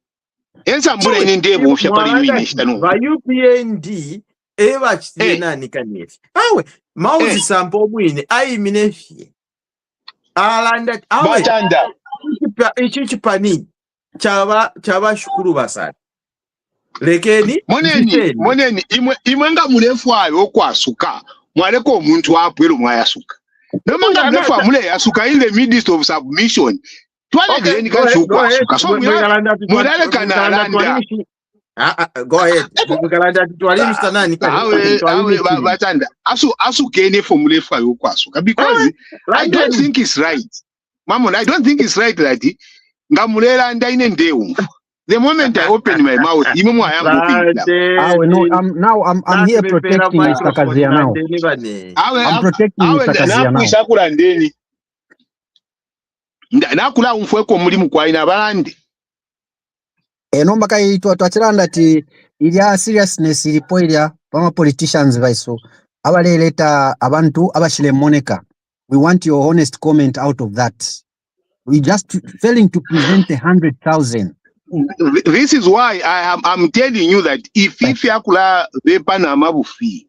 Ensambu ine ndebo fya pali mwine shitanu. Ba UPND eba chitina nikanesi. Awe mauzi sampo mwine ayiminefi. Alanda awe batanda ichichipani chaba shukuru basari. Lekeni moneni imwe nga mulefu ayo okwasuka mwaleko omuntu wapwero mwayasuka nomanga mulefu amule yasuka in the midst of submission twale ni kachu kwasuka so mulale kana alanda go ahead mugalanda twali Mr. nani awe batanda asu kene for mulefu ayo okwasuka because I don't think it's right mama. I don't think it's right that ngamulela ndaine ndeu. The moment I open my mouth, even more I am I'm here protecting Mr. Kazia now. I'm protecting Mr. Kazia now. Nakula umfweko mulimu kwa ina balandi. Nomba kai twachiranda ati ilia seriousness ilipo ilia pama politicians vaiso abaleleta abantu abashile moneka. We want your honest comment out of that. We just failing to present 100,000. This is why I'm telling you that if yakula bepa na mabufi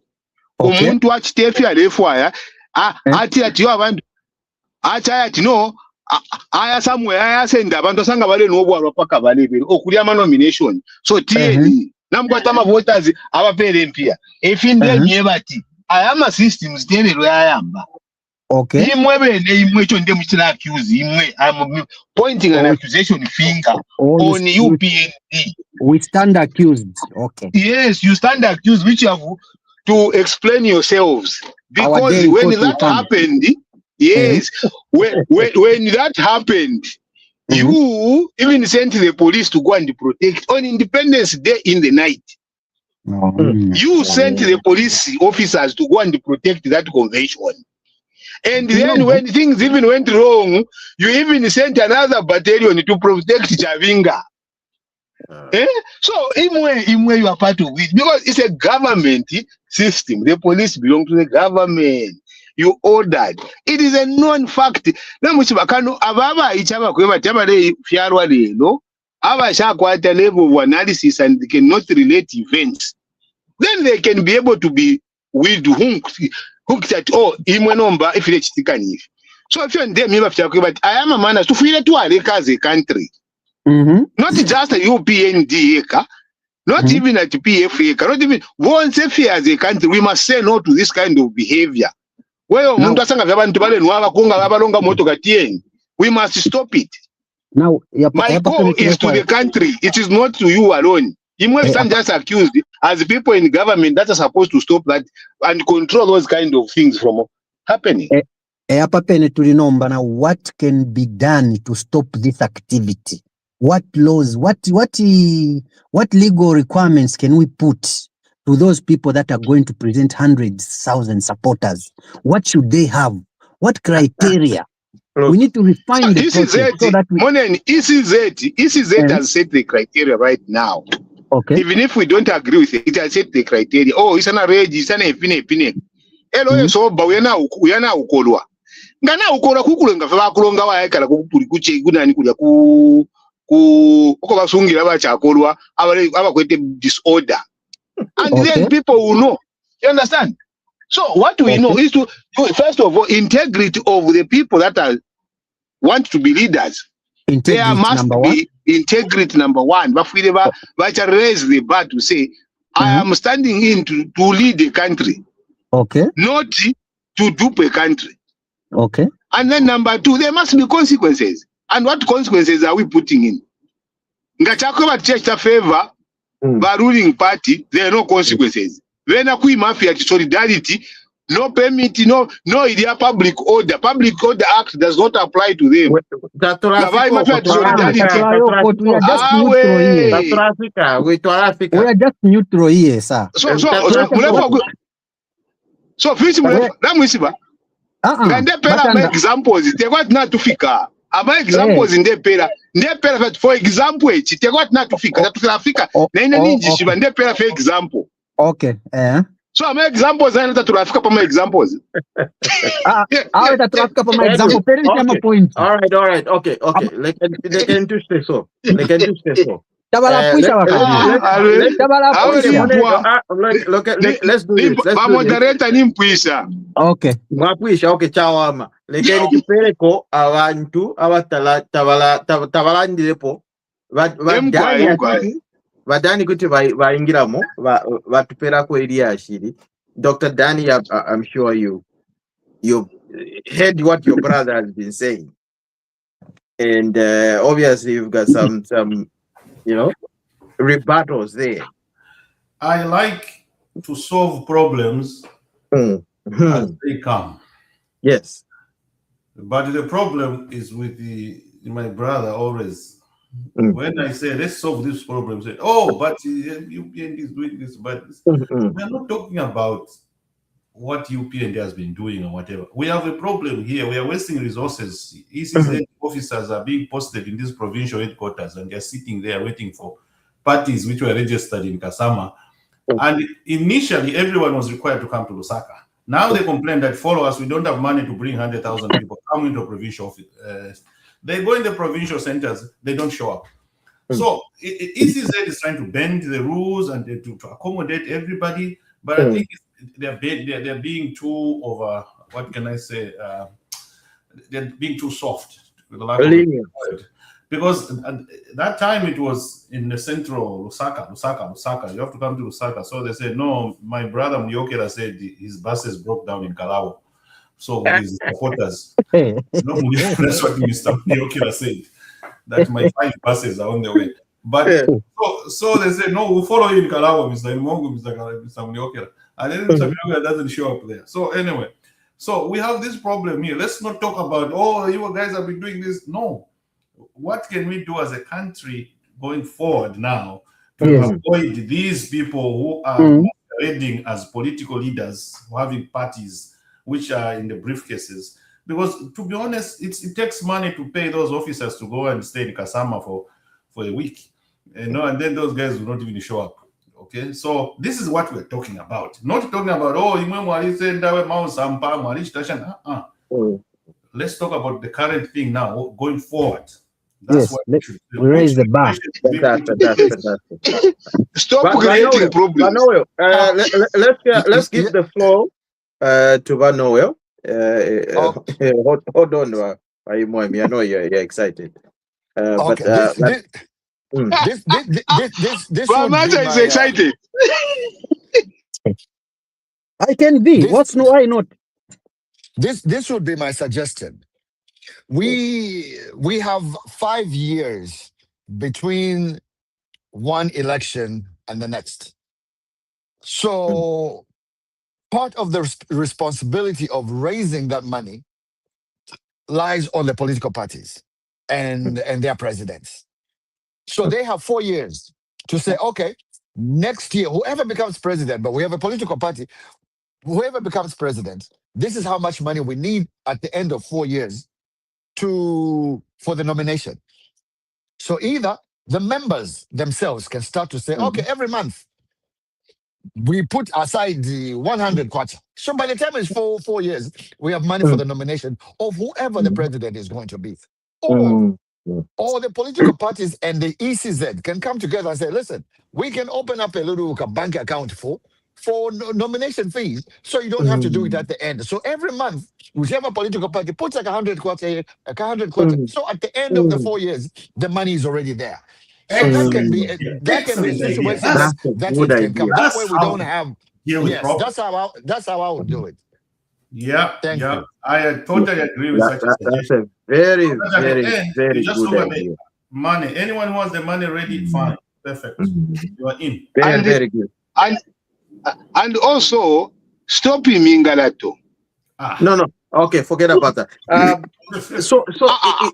umuntu achitefi alefwaya ati yo abantu ati no aya somewhere aya send abantu asanga bale nobwalwa paka balebere okulya ma nomination so tieni namkwata ma voters abapere mpia efinde nyebati aya ma systems tenero yayamba. Okay. Imwe cho ndemu chila accuse imwe. I'm pointing an accusation finger on UPND. We stand accused. Okay. Yes, you stand accused, which you have to explain yourselves. Because when that happened, yes, when that happened, you even sent the police to go and protect on Independence Day in the night. You sent the police officers to go and protect that convention. And then when things even went wrong, you even sent another battalion to protect Chavinga. So imwe you are part of it because it's a government system. The police belong to the government. You ordered. It is a known fact. Namuchibakano ababa ichaba kweba tabale fyarwa lelo aba shakwata level of analysis and they cannot relate events. Then they can be able to be with hooked at imwe nomba if it chitikani. So if you're in them but I am a man to feel to as a country. Not just a UPND not even at PF not even once if as a country we must say no to this kind of behavior. Well, we must stop it. Now, my call is to the country. It is not to you alone. You must just accused as people in government that are supposed to stop that and control those kind of things from happening. Now, what can be done to stop this activity? What laws, what legal requirements can we put to those people that are going to present 100,000 supporters? What should they have? What criteria? We need to refine the process so that ECZ has set the criteria right now. Okay. Even if we don't agree with it, it has set the criteria. Oh, it's an arrange, it's an opinion. elo yesoba uyana ukolwa ngana ukolwa kukulenga fa kulonga wayekala kukupuli kuche kunani kulya ku uko basungira bachakolwa abakwete disorder and then people will know, you understand. So what we know is to first of all integrity of the people that want to be leaders. There must be integrity number one. But we never raise the bar to say, I am standing in to lead the country. Okay. Not to dupe a country. Okay. And then number two, there must be consequences. And what consequences are we putting in? Ngachako church favor by ruling party, there are no consequences. When a queen mafia solidarity, no permit, no idea public order. Public order act does not apply to them. We are just neutral here, sir. So fish examples. They got not to fika. Aba examples in pera. For example, they got not to fika. That to Africa. For example. Okay. So I'm examples and to Africa for my examples. Example. Point. All right. Okay. They can do so. Let's do this. Okay. Okay, chawama. Lekeni kipereko abantu tabalandirepo. Vadani kuti vaingiramo vatuperako area ashiri. Dr. Danny, I'm sure you heard what your brother has been saying. And obviously you've got some rebuttals there. I like to solve problems as they come. Yes. But the problem is with my brother always. When I say let's solve this problem, say, but UPND is doing this, but we're not talking about what UPND has been doing or whatever. We have a problem here. We are wasting resources. ECZ officers are being posted in this provincial headquarters and they're sitting there waiting for parties which were registered in Kasama. And initially, everyone was required to come to Lusaka. Now they complain that follow us, we don't have money to bring 100,000 people come into a provincial office. They go in the provincial centers, they don't show up. So ECZ is trying to bend the rules and to accommodate everybody, but I think they're being too over. What can I say? They're being too soft. With the lack of because at that time it was in the central Lusaka. You have to come to Lusaka. So they said no. My brother Myokela said his buses broke down in Kalawo. So his supporters, that's what Mr. Myokela said. That my 5 buses are on the way. But so they said no, we'll follow you in Kalawo, Mr. Imongu, Mr. Myokela. And then Mr. Myokela doesn't show up there. So anyway, so we have this problem here. Let's not talk about you guys have been doing this. No. What can we do as a country going forward now to avoid these people who are masquerading as political leaders, who are having parties which are in the briefcases? Because to be honest, it takes money to pay those officers to go and stay in Kasama for a week, and then those guys will not even show up. Okay, so this is what we're talking about. Not talking about let's talk about the current thing now going forward. That's what we raise the bar. Stop creating problems. Let's give the floor to Vanoel. Hold on, I know you're excited. Okay, this is excited. I can be. Why not? This would be my suggestion. We have 5 years between one election and the next. So part of the responsibility of raising that money lies on the political parties and their presidents. So they have 4 years to say, okay, next year, whoever becomes president, but we have a political party, whoever becomes president, this is how much money we need at the end of 4 years for the nomination. So either the members themselves can start to say, okay, every month, we put aside the 100 kwacha. So by the time it's 4 years, we have money for the nomination of whoever the president is going to be. Or the political parties and the ECZ can come together and say, listen, we can open up a little bank account for nomination fees, so you don't have to do it at the end. So every month, whichever political party puts like 100 kwacha, 100 kwacha. So at the end of the 4 years, the money is already there. So that can be a situation that it can come. That way we don't have. Yes, that's how I would do it. Yeah, Thank you. I totally agree with such a That's suggestion. a very, So that at the very, end, very you just good look at idea. the money. Anyone who has the money ready, fine, perfect. You are in. Very, And- very good. And also stopping Mingalato. No. Okay, forget about that.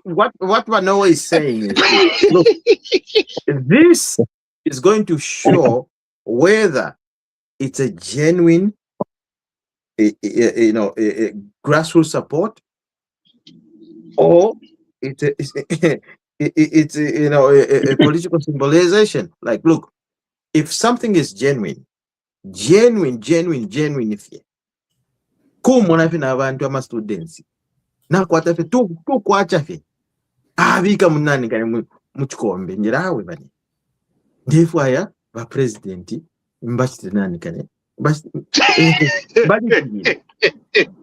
What Manoa is saying is, look, this is going to show whether it's a genuine, grassroots support, or it's a political symbolization. Like, look, if something is genuine, if kumona fe n'abantu ama students nakwata fe tukwacha fe abika munani kane mu kikombe njirawe bani ndefu aya ba president mbachite nani kane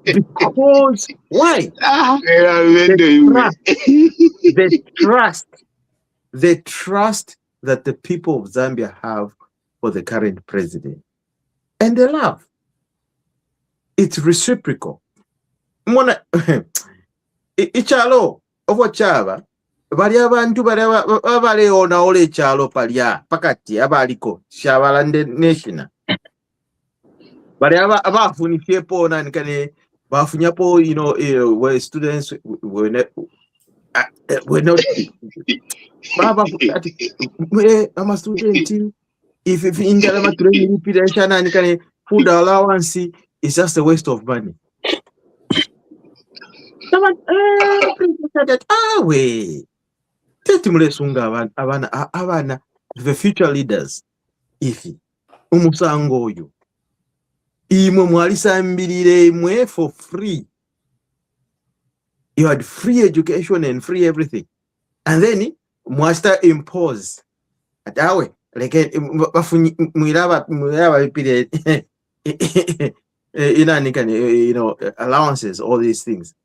because why the trust that the people of Zambia have for the current president, and the love, it's reciprocal. Mwana ichalo ovo chava bali abantu bali ona ole chalo palya pakati abaliko shabalande national bali abafunifyepo nani kane bafunyapo where students were not baba I'm a student. If in the training period and can food allowance is just a waste of money. Someone abana the future leaders if umusango you imwe mwalisambirire imwe for free. You had free education and free everything, and then mwasta impose atawe like mwiraba period allowances, all these things,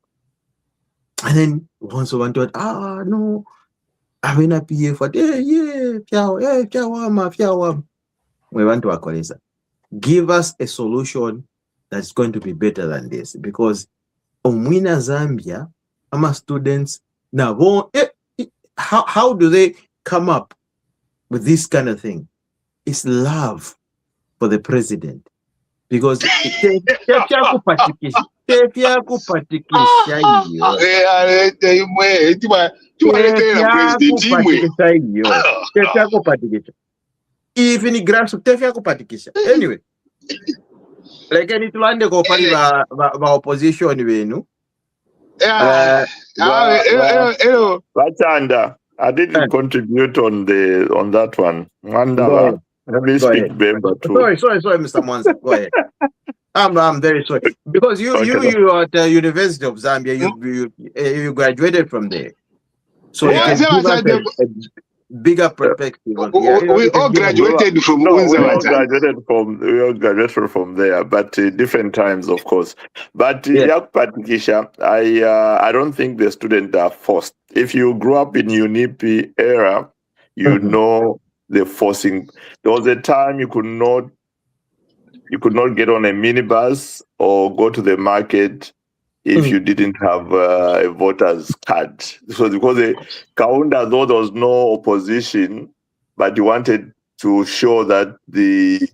and then once one thought, no, I'm not pay for we want to akoleza. Give us a solution that's going to be better than this, because Omwina Zambia, our students now, how do they come up with this kind of thing? It's love for the president, because even grass anyway. Like any tulande ko pali ba opposition wenu. Bachanda, I didn't contribute on that one. Mandala, please speak member too. Sorry, Mr. Mwanza. Go ahead. I'm very sorry, because you are at the University of Zambia. You graduated from there, so you can give us a bigger perspective. We all graduated from we all graduated from there, but different times, of course. But Patikisha, I don't think the students are forced. If you grew up in UNIP era, you know the forcing. There was a time you could not get on a minibus or go to the market if you didn't have a voter's card. So because the Kaunda, though there was no opposition, but you wanted to show that the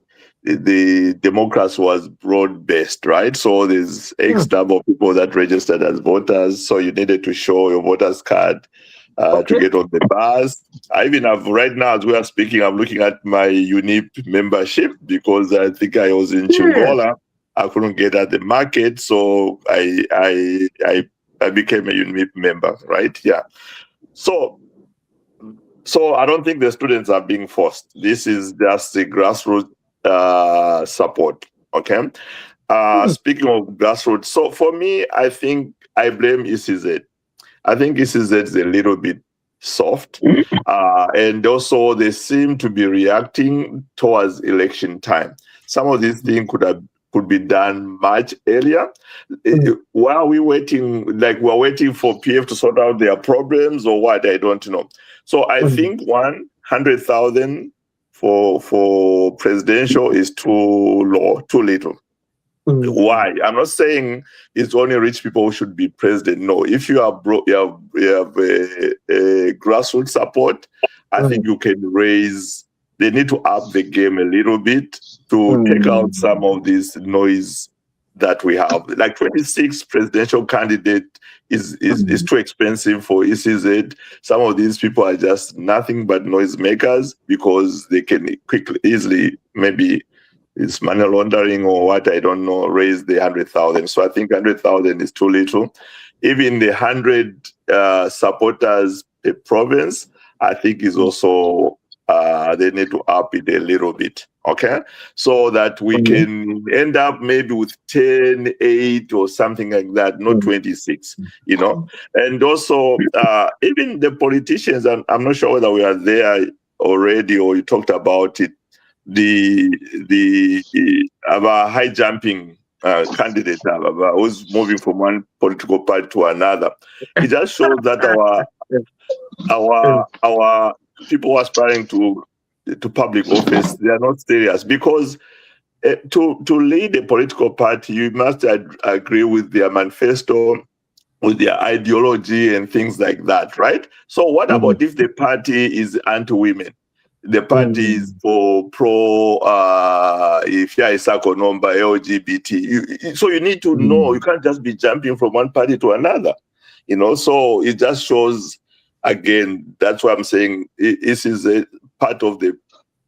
democracy was broad-based, right? So there's X number of people that registered as voters, so you needed to show your voter's card to get on the bus. I even have, right now, as we are speaking, I'm looking at my UNIP membership, because I think I was in Chingola. I couldn't get at the market, so I became a UNIP member, right? Yeah. So I don't think the students are being forced. This is just a grassroots support. Okay. Speaking of grassroots, so for me, I think I blame ECZ. I think ECZ is a little bit soft, and also they seem to be reacting towards election time. Some of these things could be done much earlier. While we're waiting for PF to sort out their problems or what, I don't know. So I think 100,000 for presidential is too low, too little. Why? I'm not saying it's only rich people who should be president. No, if you have a grassroots support, I think you can raise. They need to up the game a little bit to take out some of this noise that we have. Like 26 presidential candidate is too expensive for ECZ. Some of these people are just nothing but noisemakers because they can easily maybe. It's money laundering or what, I don't know, raise the 100,000. So I think 100,000 is too little. Even the 100 supporters per province, I think is also, they need to up it a little bit, okay? So that we can end up maybe with 10, 8 or something like that, not 26, you know? And also, even the politicians, I'm not sure whether we are there already or you talked about it, our high jumping candidate who's moving from one political party to another. It just shows that our people aspiring to public office, they are not serious because to lead a political party, you must agree with their manifesto, with their ideology and things like that, right? So what about if the party is anti-women? The party is for if you are a circle number, LGBT. So you need to know, you can't just be jumping from one party to another, you know. So it just shows, again, that's why I'm saying this is a part of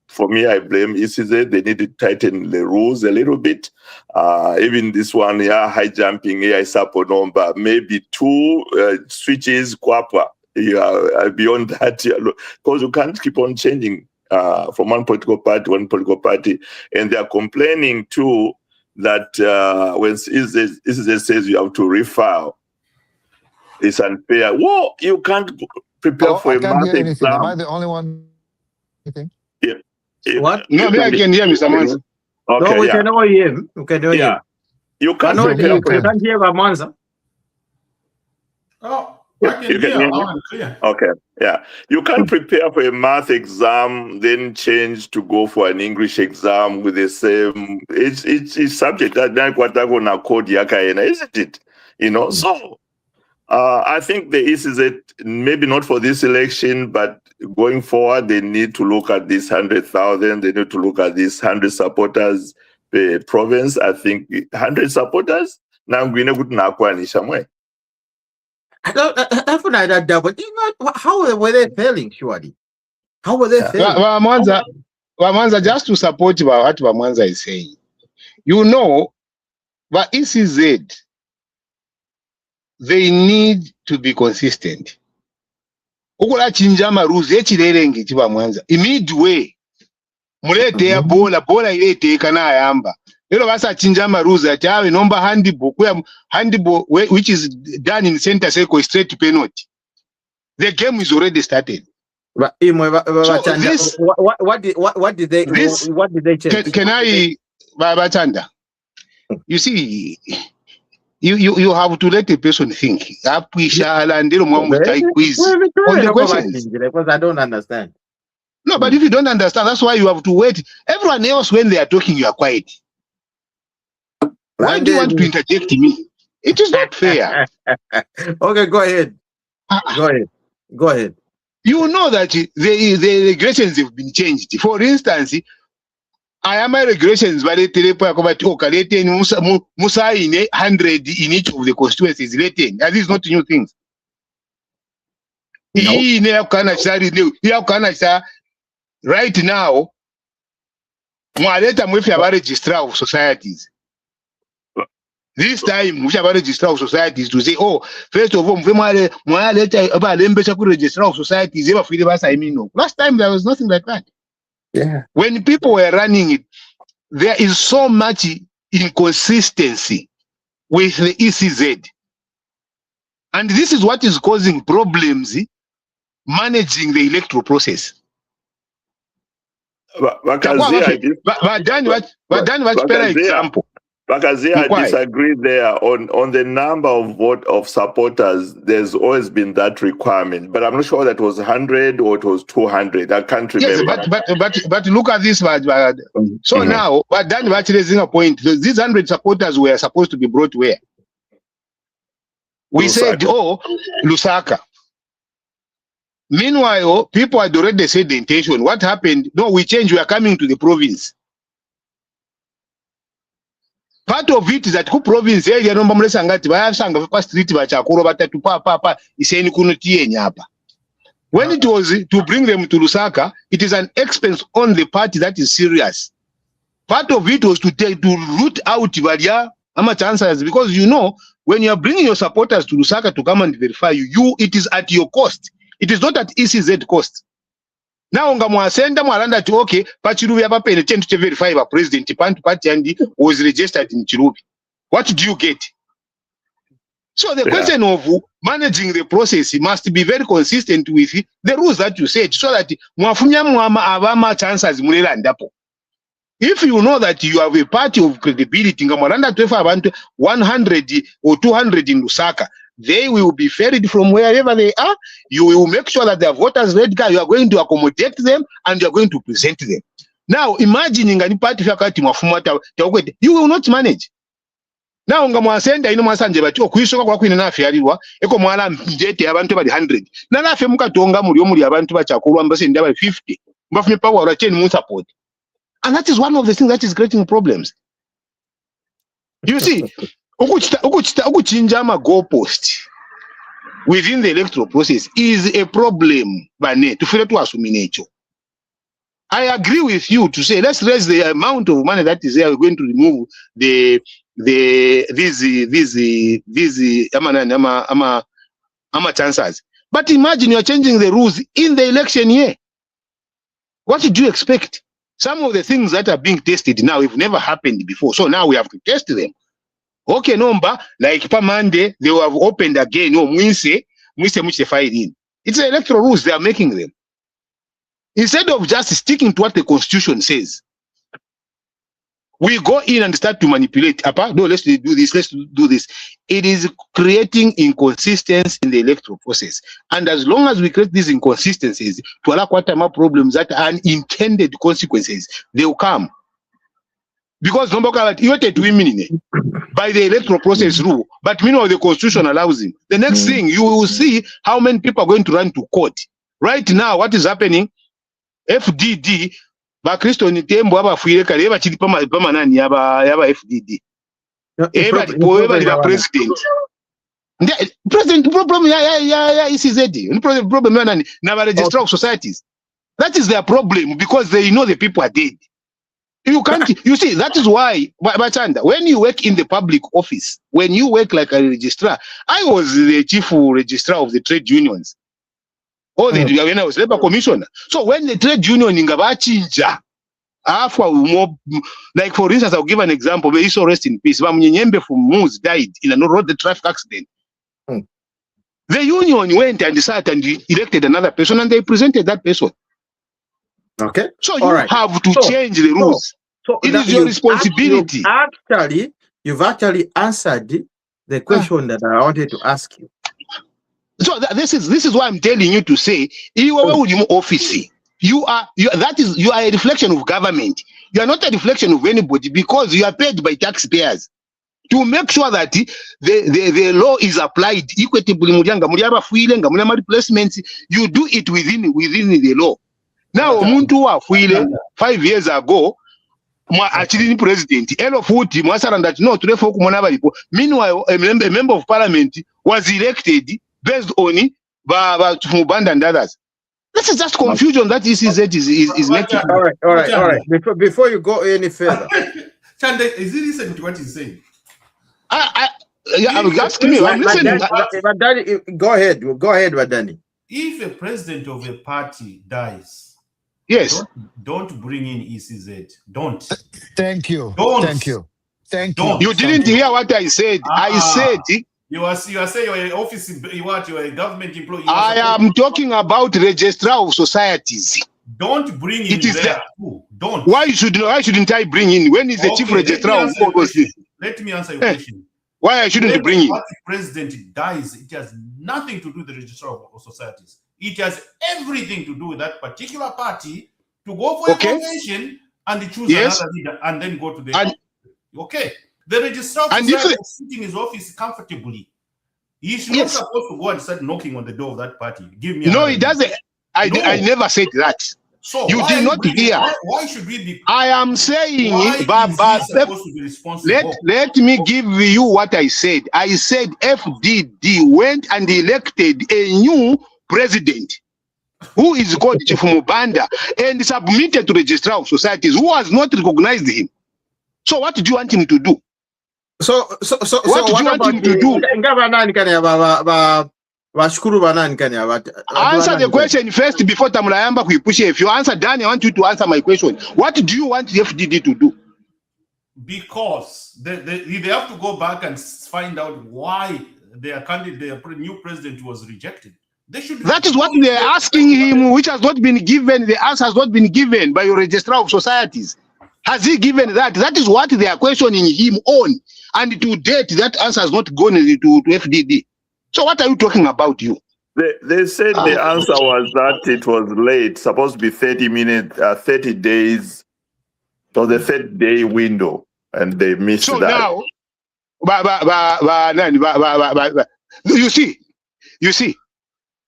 for me, I blame ECZ. They need to tighten the rules a little bit. Even this one, high jumping, circle number, maybe 2 switches, kwapa. Beyond that, because you can't keep on changing from one political party to one political party. And they are complaining too that when ECZ says you have to refile, it's unfair. Well, you can't prepare for a math exam. Am I the only one? Yeah. What? No, I can hear Mr. Manza. Okay, no, we can all hear him. We can all hear him. You can't you can't hear Manza. Oh. I can hear clear. Okay, yeah. You can't prepare for a math exam, then change to go for an English exam with the same. It's subject that code isn't it? You know. So I think the ECZ, maybe not for this election, but going forward, they need to look at this 100,000. They need to look at these 100 supporters per province. I think 100 supporters. Now I'm going to go to Nakwa. I feel like that, but how were they failing, surely? How were they failing? Wamanza, just to support what Wamanza is saying, you know, but ECZ, they need to be consistent. Ukula chinjama rules, echilerengi chiwamanza. Midway, mulete ya bola ilete kana ayamba. Lelo basa chinjama rules ati awe nomba handbook which is done in center circle straight to penalty. The game is already started. But so this, what did they change? Can I, Babachanda? You see, you have to let a person think. On the questions. Because I don't understand. No, but if you don't understand, that's why you have to wait. Everyone else, when they are talking, you are quiet. Why do you want to interject me? It is not fair. Okay, go ahead. Go ahead. You know that the regulations have been changed. For instance, I am a regulations but Musa in 100 in each of the constituencies rating. That is not new things. Right now, we have a register of societies. This time, we have a register of societies to say, oh, first of all, register of societies. Last time, there was nothing like that. Yeah. When people were running it, there is so much inconsistency with the ECZ. And this is what is causing problems managing the electoral process. Example. Bakazi, I disagree there on the number of supporters. There's always been that requirement, but I'm not sure that was 100 or it was 200. I can't remember. Yes, but look at this. So now, but then we're raising a point. These 100 supporters were supposed to be brought where? We Lusaka. said, oh, Lusaka. Meanwhile, people had already said the intention. What happened? No, we changed. We are coming to the province. Part of it is that who province area no mbamulesa ngati bayasanga pa street bachakuro batatu pa iseni kuno tie nyapa. When it was to bring them to Lusaka, it is an expense on the party that is serious. Part of it was to root out Valia chances, because you know when you are bringing your supporters to Lusaka to come and verify you, it is at your cost. It is not at ECZ cost. Now ngamwasenda mwalanda to okay, Pachirubi apa penetente to verify by president Pantu Party and was registered in Chirubi. What do you get? So the question of managing the process must be very consistent with the rules that you said, so that mwafunya mwama avama chances mulelandapo. If you know that you have a party of credibility, ngamwalanda to 100 or 200 in Lusaka, they will be ferried from wherever they are. You will make sure that their voters ready. You are going to accommodate them and you are going to present them. Now, imagining any party you will not manage. Now, ngamwasenda ino mwasanje bati okwisoka kwa kwina nafialirwa eko mwala njete abantu bali 100. Na nafe mukatonga muri abantu bachakulwa mbase ndaba 50. Mbafune power or chain mu support. And that is one of the things that is creating problems. You see, ukuchinja ama goalpost within the electoral process is a problem. I agree with you to say let's raise the amount of money that is there. We're going to remove these chances. But imagine you're changing the rules in the election year. What did you expect? Some of the things that are being tested now have never happened before. So now we have to test them. Okay, number like per Monday, they will have opened again. No, Mwise much fight in. It's the electoral rules, they are making them. Instead of just sticking to what the constitution says, we go in and start to manipulate. No, let's do this. It is creating inconsistency in the electoral process. And as long as we create these inconsistencies, to allow problems that are unintended consequences, they will come. Because by the electoral process rule, but meanwhile the constitution allows him. The next thing, you will see how many people are going to run to court. Right now, what is happening? FDD, Bakristo Nitembo abafuire kale bachiri pama nani yaba FDD. President. President problem ECZ. Problem nani na registrar of societies. That is their problem because they know the people are dead. You can't, you see, that is why, Bachanda, when you work in the public office, when you work like a registrar, I was the chief registrar of the trade unions. When I was labor commissioner. So when the trade union in Gabachinja, like for instance, I'll give an example, but he so rest in peace. Bamnyembe from Moose died in a road traffic accident. The union went and decided and elected another person and they presented that person. Okay. So you have to change the rules. So it is your responsibility. You've actually answered the question that I wanted to ask you. So this is why I'm telling you to say, you are a reflection of government. You are not a reflection of anybody because you are paid by taxpayers to make sure that the law is applied equitably. Replacements, you do it within the law. Now, Muntu wa fuile 5 years ago, actually president, Elofuti, Mwasaranda, no, meanwhile, a member of parliament was elected based on Mubanda and others. This is just confusion that ECZ is making. All right. Before you go any further. Chande, is he listening to what he's saying? I'm asking you. I'm listening. Go ahead, Wadani. If a president of a party dies, Yes. Don't bring in ECZ. Don't. Thank you. Don't. Thank you. Thank Don't. you. You didn't hear what I said. I said you are saying you're an office, you are a government employee. I am talking about registrar of societies. Don't bring in there too. Don't. Why shouldn't I bring in? When is the chief registrar of all those things? Let me answer your question. Why I shouldn't bring in? Once the president dies, it has nothing to do with the registrar of societies. It has everything to do with that particular party to go for a convention and choose another leader and then go to the the registrar of society is sitting in his office comfortably. He's not supposed to go and start knocking on the door of that party. Give me no, he doesn't. I never said that. So you did not hear. Why should we be? I am saying, supposed to be responsible? Let me give you what I said. I said FDD went and elected a new president who is called Chief Mubanda and submitted to the registrar of societies who has not recognized him. So what do you want him to do? So what do you want him to do? Answer the question first before Tamlayamba kuipushe. If you answer Dan, I want you to answer my question. What do you want the FDD to do? Because they have to go back and find out why their new president was rejected. That is what they are asking him, which has not been given. The answer has not been given by your registrar of societies. Has he given that? That is what they are questioning him on. And to date, that answer has not gone to FDD. So what are you talking about, you? They said the answer was that it was late, supposed to be 30 days. So the 30-day window, and they missed so that. Now, you see,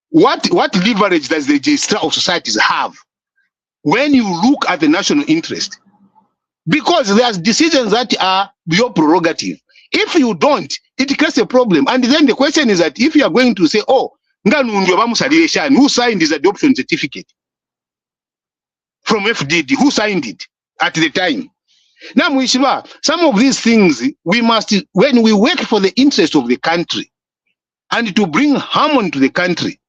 what leverage does the registrar of societies have when you look at the national interest? Because there's decisions that are your prerogative. If you don't, it creates a problem. And then the question is that if you are going to say, who signed his adoption certificate from FDD, who signed it at the time? Now, some of these things, we must, when we work for the interest of the country and to bring harmony to the country,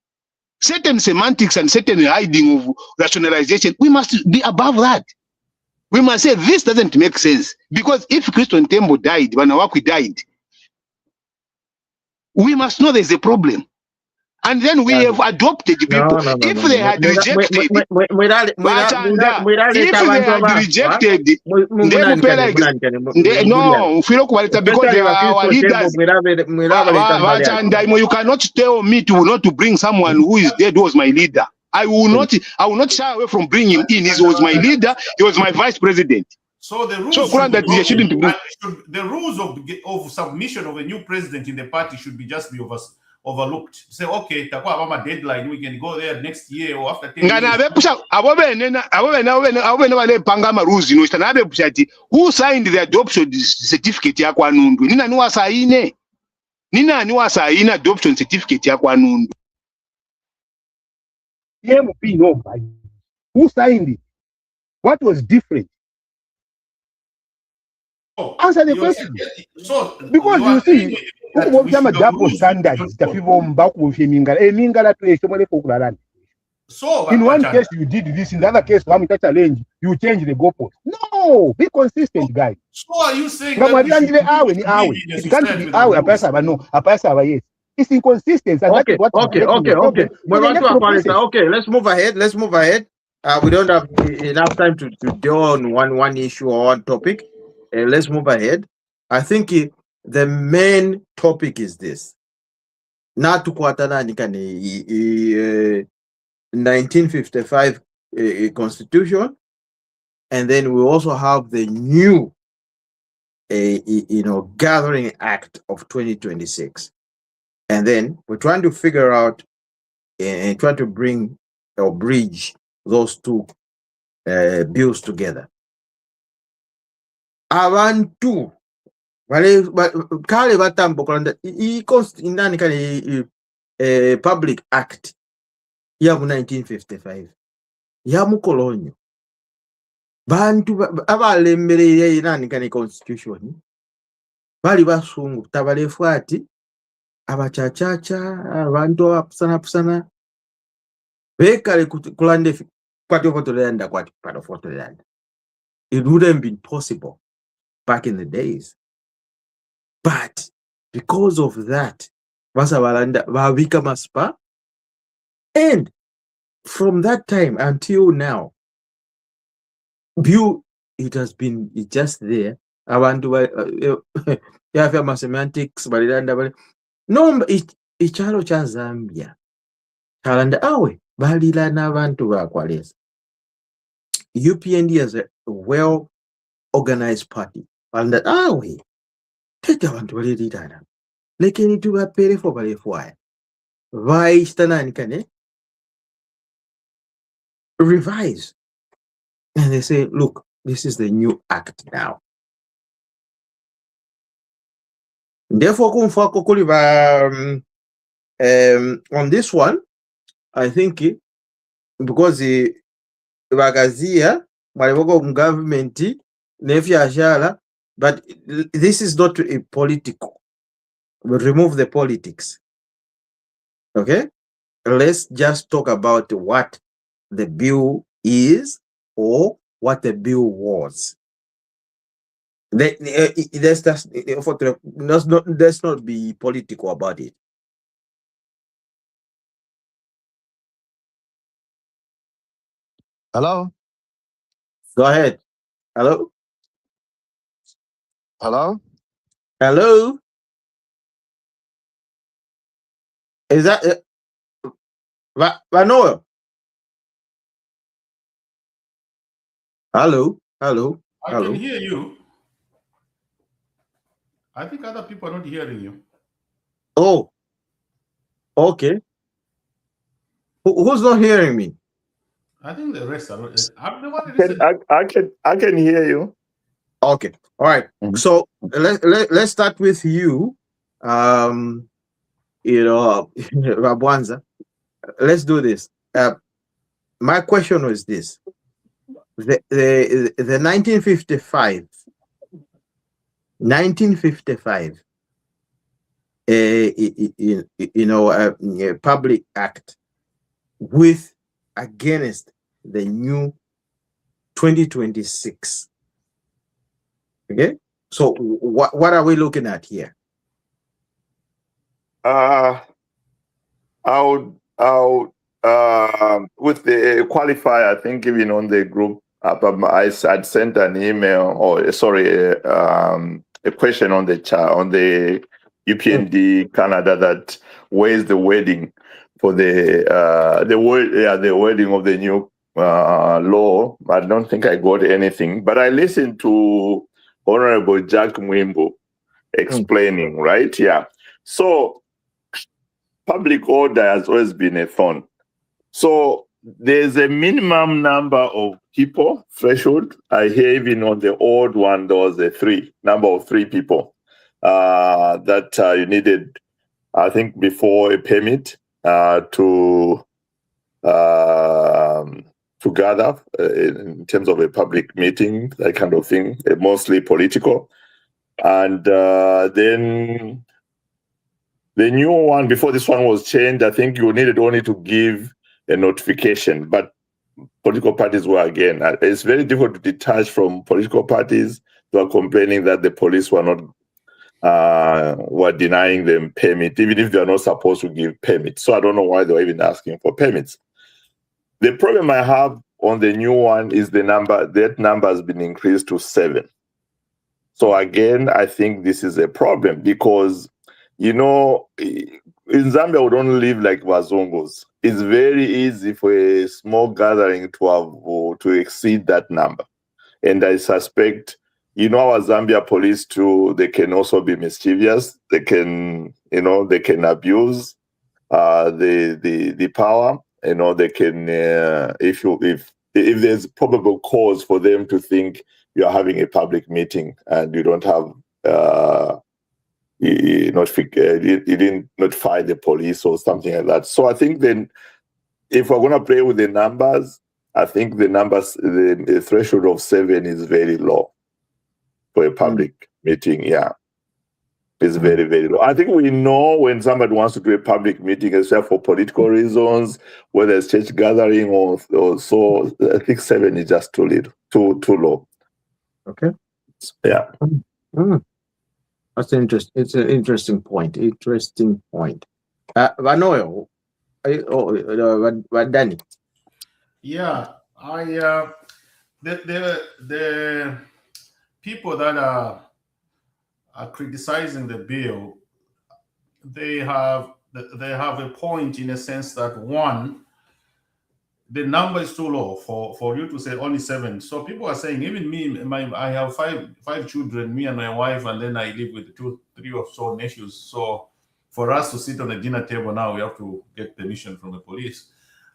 certain semantics and certain hiding of rationalization, we must be above that. We must say this doesn't make sense, because if Christian Tembo died, Wanawakwi died, we must know there's a problem. And then we have adopted people. If they had rejected, because they are our leaders. You cannot tell me not to bring someone who is dead, who was my leader. I will not shy away from bringing him in. He was my leader. He was my vice president. So the rules, the rules of submission of a new president in the party should be just be overlooked. Say, okay, takwa deadline, we can go there next year or after 10 years. Who signed the adoption certificate ya Kwanundu? Nina nuwa saine adoption certificate ya Kwanundu. Who signed it? What was different? Answer the question. Because you see, double standards. So in one case you did this, in the other case challenge, you change the goalpost. No, be consistent, guys. So are you saying that it can't be yes. It's inconsistent. Okay. Let's move ahead. We don't have enough time to go on one issue or one topic. Let's move ahead. I think the main topic is this. Not to 1955 constitution, and then we also have the new gathering act of 2026. And then we're trying to figure out and try to bring or bridge those two bills together. Abantu kale batambuka public act ya 1955 ya mukolonyo bantu abalembereye inanikane constitution bali basungu tabalefuati abachachacha abantu apusana bekale kulande part of the land. It wouldn't have been possible back in the days. But because of that, and from that time until now, it has been just there. You have semantics, no, ichalo cha Zambia. Kalanda awe, balila n'abantu bakwaleza. UPND is a well-organized party. Kalanda awe, tete abantu balilitana. Lekeni tubapere fo balefwaya. Vai revise. And they say, look, this is the new act now. Therefore, on this one, I think because the Bagazia, government, but this is not a political. We remove the politics. Okay? Let's just talk about what the bill is or what the bill was. Let's not be political about it. Hello? Go ahead. Hello? Hello? Hello? Is that Vanoa? Hello? Hello? I Hello? can hear you. I think other people are not hearing you. Oh, okay. Who's not hearing me? I think the rest are not. I'm the one listening. I can hear you. Okay. All right. So let's start with you. Rabwanza. Let's do this. My question was this: the 1955 public act with against the new 2026. Okay, so what are we looking at here? I would with the qualifier, I think even on the group, I'd sent an email or sorry, a question on the chat on the UPND Canada that where's the wording for the wording of the new law. I don't think I got anything, but I listened to Honorable Jack Mwimbo explaining, right? Yeah. So public order has always been a thorn. So there's a minimum number of people threshold. I hear even on the old one, there was a number of three people that you needed, I think, before a permit to gather in terms of a public meeting, that kind of thing, mostly political. And then the new one, before this one was changed, I think you needed only to give a notification, but political parties were again. It's very difficult to detach from political parties who are complaining that the police were not were denying them permit, even if they are not supposed to give permits. So I don't know why they were even asking for permits. The problem I have on the new one is the number. That number has been increased to 7. So again, I think this is a problem because, in Zambia, we don't live like Wazongos. It's very easy for a small gathering to exceed that number. And I suspect, our Zambia police too, they can also be mischievous. They can, they can abuse the power. They can, if there's probable cause for them to think you're having a public meeting and you don't have you didn't notify the police or something like that. So I think then, if we're going to play with the numbers, I think the numbers, the threshold of 7 is very low for a public meeting. Yeah. is very, very low. I think we know when somebody wants to do a public meeting, except for political reasons, whether it's church gathering or so. I think 7 is just too little, too low. Okay. Yeah. That's interesting. It's an interesting point. Vanoyo, Danny. Yeah, the people that are criticizing the bill, they have a point in a sense that, one, the number is too low for you to say only 7. So people are saying, even me, I have five children, me and my wife, and then I live with 2, 3 or so nephews. So for us to sit on a dinner table now, we have to get permission from the police.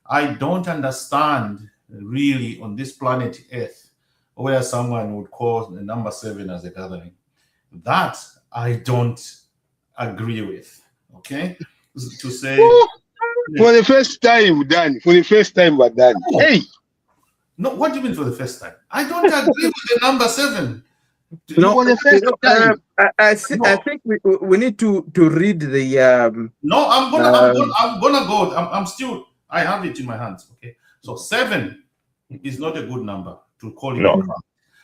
I don't understand really on this planet Earth where someone would call the number 7 as a gathering. That I don't agree with. Okay, to say for the first time, Dan. For the first time, but Dan. Oh. Hey, no. What do you mean for the first time? I don't agree with the number 7. No, for the first time. I think we need to read the. No, I'm gonna go. I'm still. I have it in my hands. Okay, so 7 is not a good number to call it. No.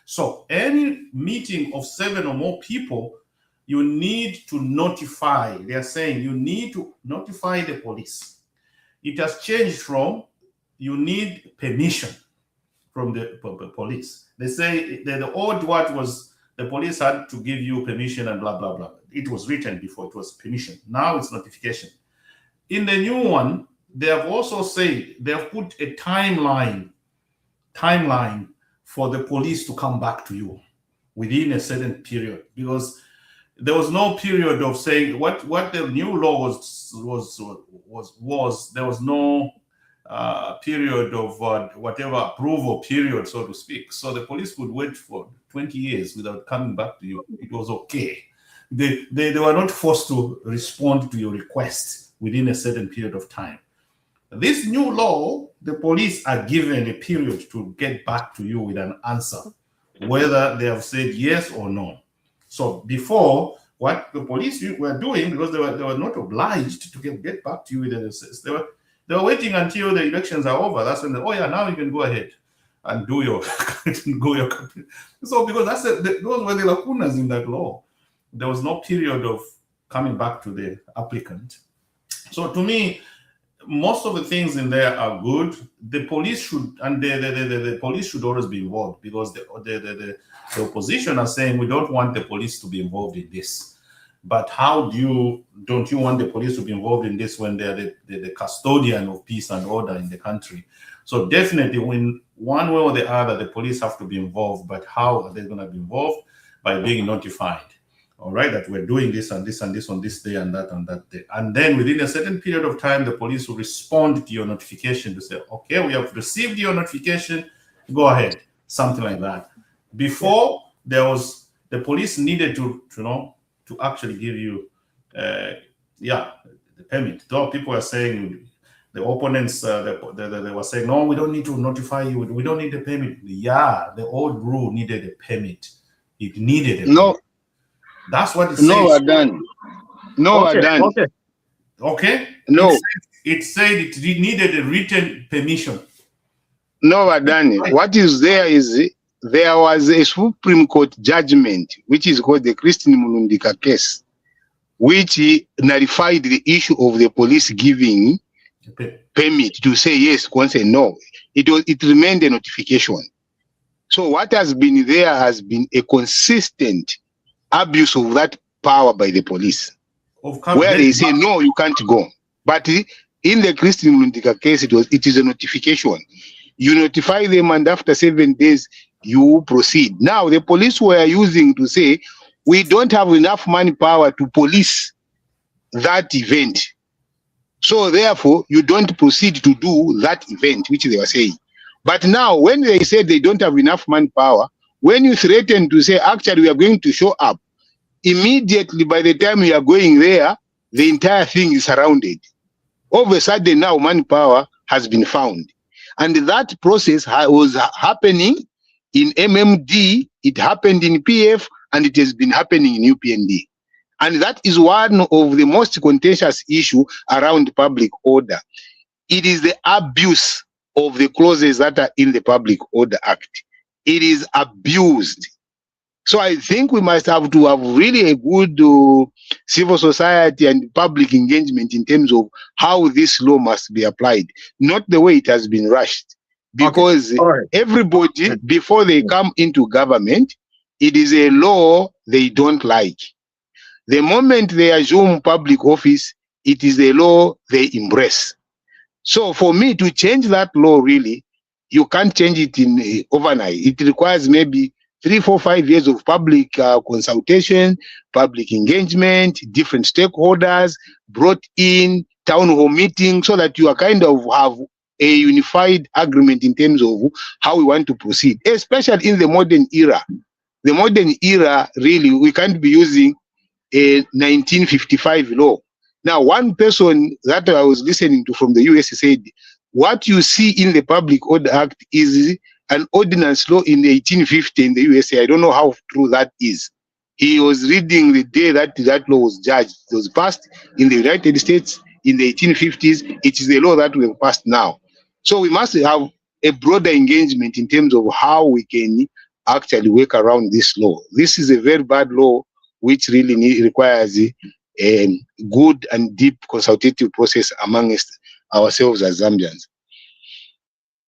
So any meeting of 7 or more people, you need to notify. They are saying you need to notify the police. It has changed from you need permission from the police. They say that the old what was the police had to give you permission and blah, blah, blah. It was written before, it was permission. Now it's notification. In the new one, they have also said they have put a timeline for the police to come back to you within a certain period, because there was no period of saying what the new law was there was no period of whatever approval period, so to speak. So the police could wait for 20 years without coming back to you. It was okay. They were not forced to respond to your request within a certain period of time. This new law, the police are given a period to get back to you with an answer, whether they have said yes or no. So before, what the police were doing, because they were not obliged to get back to you with an they were waiting until the elections are over. That's when now you can go ahead and do your So because those were the lacunas in that law. There was no period of coming back to the applicant. So to me, most of the things in there are good. The police should, and the police should always be involved, because the opposition are saying we don't want the police to be involved in this. But don't you want the police to be involved in this when they're the custodian of peace and order in the country? So definitely, when one way or the other, the police have to be involved. But how are they going to be involved? By being notified. All right, that we're doing this and this and this on this day and that day. And then within a certain period of time, the police will respond to your notification to say, okay, we have received your notification, go ahead, something like that. Before, the police needed to actually give you, the permit. Though people are saying, the opponents, they were saying, no, we don't need to notify you, we don't need a permit. Yeah, the old rule needed a permit. It needed a permit. That's what it says. No, Adan. No, Okay, Adan. okay. Okay? No. It said it needed a written permission. No, Adan. What is there is there was a Supreme Court judgment, which is called the Christine Mulundika case, which nullified the issue of the police giving permit to say yes, one say no. It remained a notification. So what has been there has been a consistent abuse of that power by the police, where they say no, you can't go. But in the Christine Mulundika case, it is a notification. You notify them, and after 7 days you proceed. Now the police were using to say we don't have enough manpower to police that event, so therefore you don't proceed to do that event, which they were saying. But now when they said they don't have enough manpower, when you threaten to say, actually, we are going to show up, immediately by the time you are going there, the entire thing is surrounded. All of a sudden now manpower has been found. And that process was happening in MMD, it happened in PF, and it has been happening in UPND. And that is one of the most contentious issue around public order. It is the abuse of the clauses that are in the Public Order Act. It is abused. So I think we must have to have really a good civil society and public engagement in terms of how this law must be applied, not the way it has been rushed. Because everybody, before they come into government, it is a law they don't like. The moment they assume public office, it is a law they embrace. So for me to change that law, really, you can't change it in overnight. It requires maybe 3, 4, 5 years of public consultation, public engagement, different stakeholders brought in, town hall meeting, so that you are kind of have a unified agreement in terms of how we want to proceed, especially in the modern era. The modern era, really, we can't be using a 1955 law. Now, one person that I was listening to from the US said, what you see in the Public Order Act is an ordinance law in 1850 in the USA. I don't know how true that is. He was reading the day that that law was judged. It was passed in the United States in the 1850s. It is the law that we have passed now. So we must have a broader engagement in terms of how we can actually work around this law. This is a very bad law, which really requires a good and deep consultative process amongst ourselves as Zambians.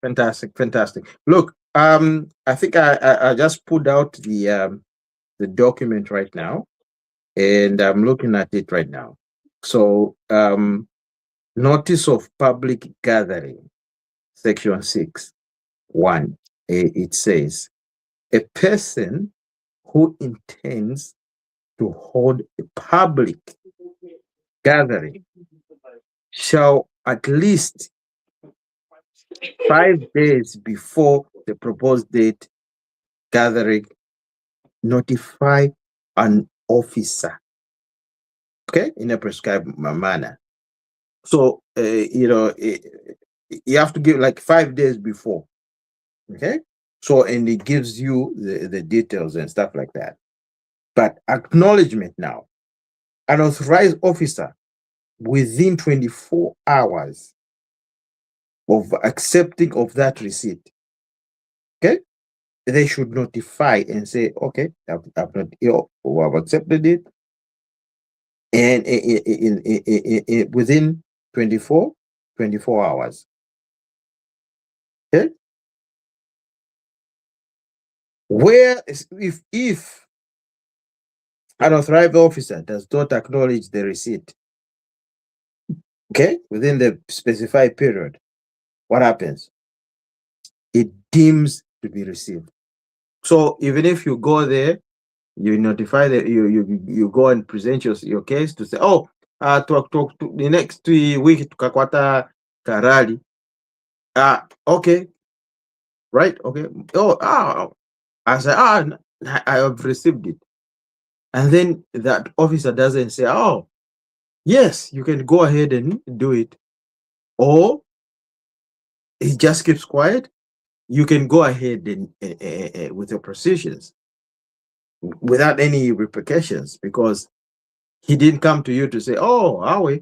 Fantastic, fantastic. Look, I think I just put out the document right now, and I'm looking at it right now. So, notice of public gathering, section 6(1), it says, a person who intends to hold a public gathering shall at least 5 days before the proposed date gathering notify an officer, okay, in a prescribed manner. So, you have to give like 5 days before, okay? So, and it gives you the details and stuff like that. But acknowledgement now, an authorized officer within 24 hours of accepting of that receipt, okay, they should notify and say, okay, I've accepted it, and within 24 hours, okay. Where if an authorized officer does not acknowledge the receipt, okay, within the specified period, what happens? It deems to be received. So even if you go there, you notify that you go and present your case to say, oh, to the next week tukakwata karali. Okay, right? Okay. Oh, I say, I have received it, and then that officer doesn't say, oh, yes, you can go ahead and do it, or he just keeps quiet. You can go ahead and with your procedures without any repercussions, because he didn't come to you to say, oh, Awe,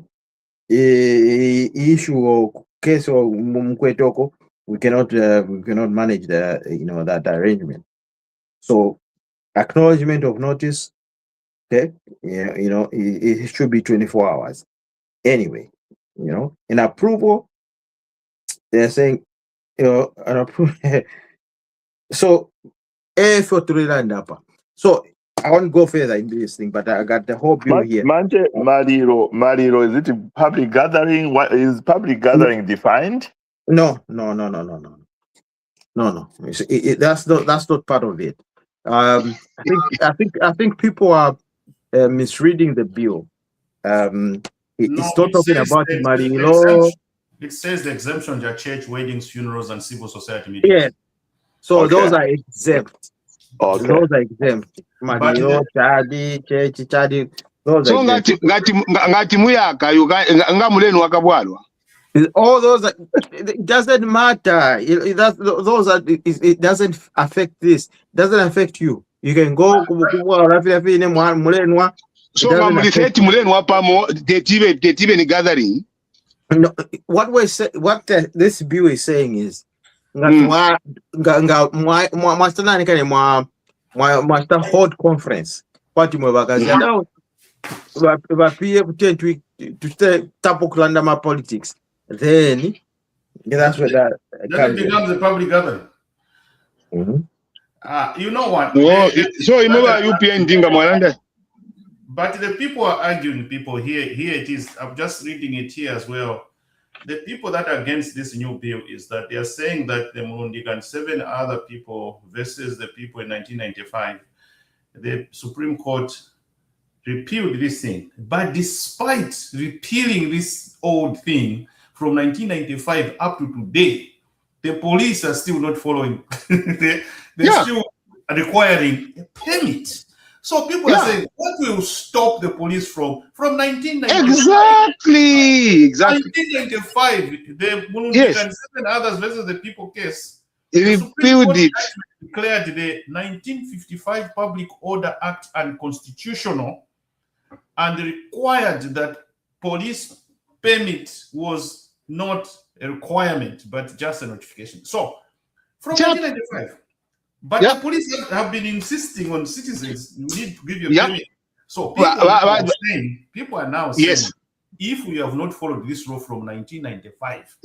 issue or case or mkwetoko, we cannot manage that arrangement. So acknowledgement of notice, okay, it should be 24 hours anyway. In approval, they're saying, an approval. So so I won't go further in this thing, but I got the whole bill here. Manje, Mariro, is it a public gathering? What is public gathering defined? No. That's not part of it. I think people are misreading the bill. It's not talking about Mariro. It says the exemptions are church, weddings, funerals, and civil society meetings. Yeah. So those are exempt. Okay. Those are exempt. Mariro, chadi, those So are exempt. ngati muyaka nga mulenu wakabwalwa. All those it doesn't matter. It doesn't affect this. It doesn't affect you. You can go So mamulitheti muleni wapamo tetive ni gathering. No, what this bill is saying is master hold conference. What you move to tapo my politics. Then that's where that becomes a public gathering. You know what? So remember UPN Dinga Malanda. But the people are arguing, people here it is. I'm just reading it here as well. The people that are against this new bill is that they are saying that the Murundi and 7 other people versus the people in 1995, the Supreme Court repealed this thing. But despite repealing this old thing from 1995 up to today, the police are still not following. They're still requiring a permit. So people are saying, what will stop the police from 1995? Exactly. 1995, the Mundubile and 7 others versus the people case. It repealed it. Declared the 1955 Public Order Act unconstitutional and required that police permit was not a requirement, but just a notification. So, from 1995. But the police have been insisting on citizens, you need to give your permit. So people are now saying, if we have not followed this law from 1995,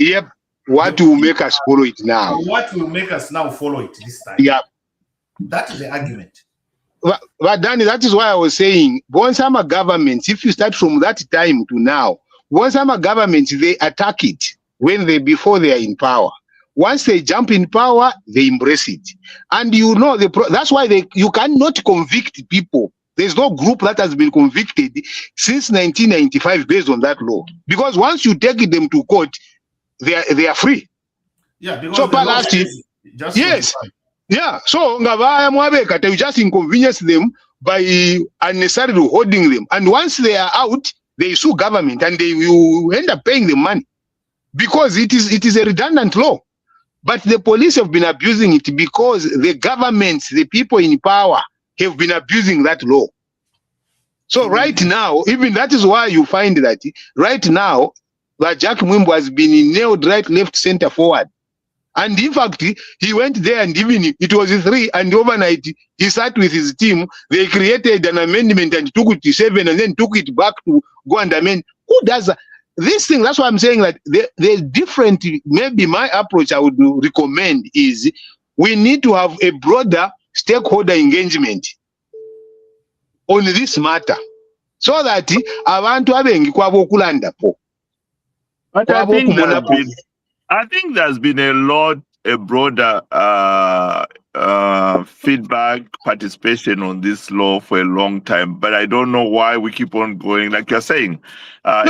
what will make us follow it now? What will make us now follow it this time? That is the argument. But Danny, that is why I was saying, once I'm a government, if you start from that time to now, once I'm a government, they attack it before they are in power. Once they jump in power, they embrace it. And that's why you cannot convict people. There's no group that has been convicted since 1995 based on that law. Because once you take them to court, they are free. Yeah, because so so you just inconvenience them by unnecessarily holding them. And once they are out, they sue government and you end up paying them money. Because it is a redundant law. But the police have been abusing it because the governments, the people in power, have been abusing that law. So right now, even that is why you find that right now, Jack Mwimbo has been nailed right, left, center, forward. And in fact, he went there and even it was 3 and overnight, he sat with his team. They created an amendment and took it to 7 and then took it back to go and amend. Who does that? This thing, that's why I'm saying that the different, maybe my approach I would recommend is we need to have a broader stakeholder engagement on this matter so that abantu abengi kwabo kulanda po. But I think there's been a broader feedback, participation on this law for a long time. But I don't know why we keep on going. Like you're saying,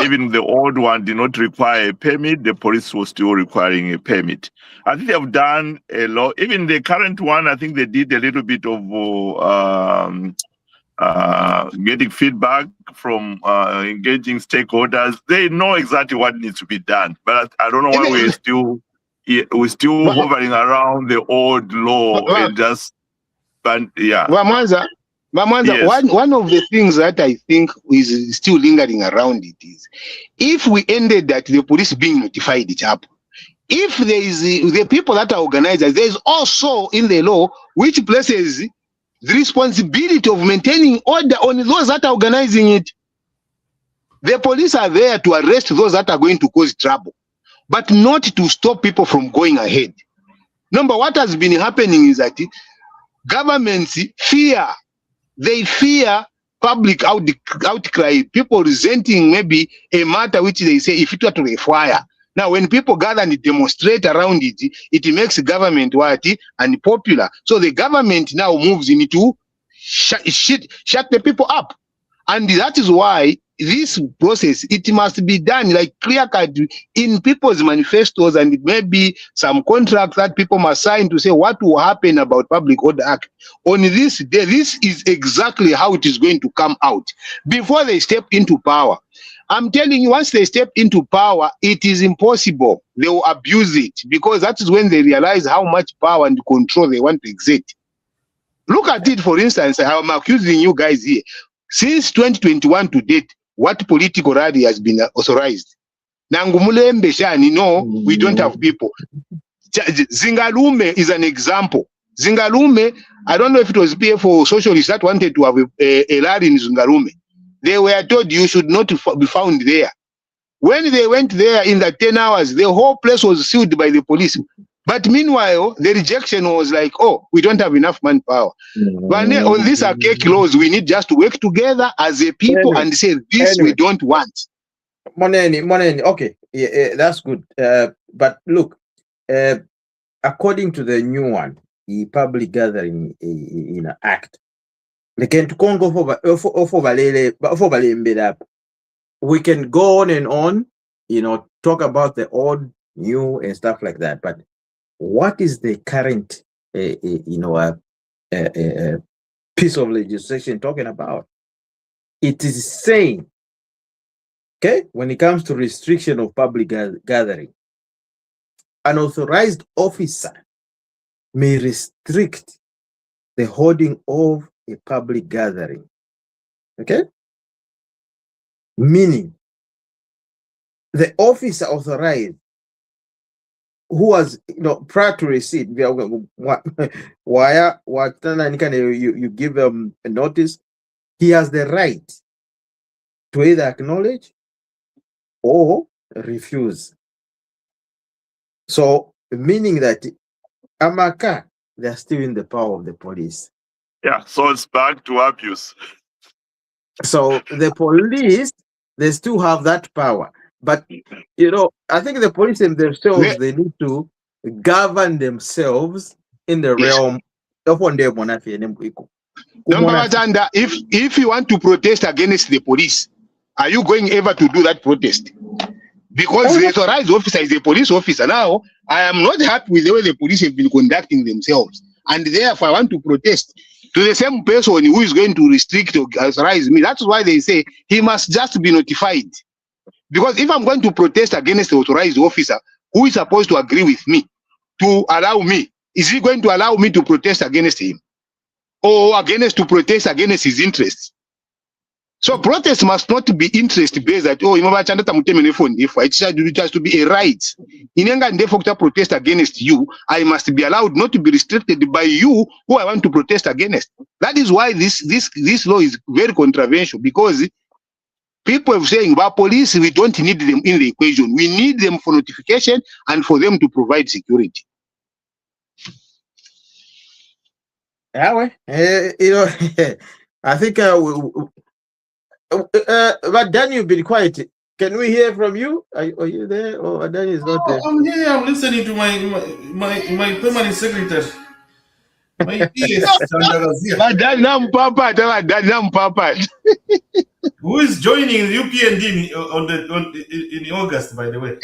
even the old one did not require a permit. The police was still requiring a permit. I think they've done a lot. Even the current one, I think they did a little bit of getting feedback from engaging stakeholders. They know exactly what needs to be done. But I don't know why we're still hovering around the old law and just, Mamanza, one of the things that I think is still lingering around it is, if we ended that the police being notified it up, if there is the people that are organizers, there is also in the law which places the responsibility of maintaining order on those that are organizing it. The police are there to arrest those that are going to cause trouble, but not to stop people from going ahead. Number, what has been happening is that governments fear public outcry, people resenting maybe a matter which they say if it were to require. Now, when people gather and demonstrate around it, it makes government unpopular. So the government now moves into shut the people up. And that is why this process, it must be done like clear-cut in people's manifestos and maybe some contracts that people must sign to say what will happen about Public Order Act. On this day, this is exactly how it is going to come out before they step into power. I'm telling you, once they step into power, it is impossible. They will abuse it because that is when they realize how much power and control they want to exert. Look at it, for instance, I'm accusing you guys here. Since 2021 to date, what political rally has been authorized? Nangumulembe shani, no, we don't have people. Zingalume is an example. Zingalume, I don't know if it was PF or socialists that wanted to have a rally in Zingalume. They were told you should not be found there. When they went there in the 10 hours, the whole place was sealed by the police. But meanwhile, the rejection was like, oh, we don't have enough manpower. But on these archaic laws, we need just to work together as a people and say, this we don't want. Moneni, okay, yeah, that's good. But look, according to the new one, the public gathering in act, we can go on and on, talk about the old, new, and stuff like that. But what is the current, piece of legislation talking about? It is saying, okay, when it comes to restriction of public gathering, an authorized officer may restrict the holding of a public gathering. Okay? Meaning, the officer authorized who was prior to receipt, you give them a notice, he has the right to either acknowledge or refuse. So, meaning that Amaka, they're still in the power of the police. Yeah, so it's back to abuse. So the police, they still have that power. But, I think the police themselves, they need to govern themselves in the realm of if you want to protest against the police, are you going ever to do that protest? Because the authorized officer is a police officer. Now, I am not happy with the way the police have been conducting themselves. And therefore, I want to protest to the same person who is going to restrict or authorize me. That's why they say he must just be notified. Because if I'm going to protest against the authorized officer who is supposed to agree with me to allow me, is he going to allow me to protest against him? Or to protest against his interests? So protest must not be interest based that it has to be a right. In therefore to protest against you, I must be allowed not to be restricted by you who I want to protest against. That is why this law is very controversial, because people are saying about police, we don't need them in the equation. We need them for notification and for them to provide security. Yeah, I think but Dan, you've been quiet. Can we hear from you? Are you there? Or Dan is not there? I'm here. I'm listening to my permanent secretary. My PS. Who is joining UPND in August, by the way?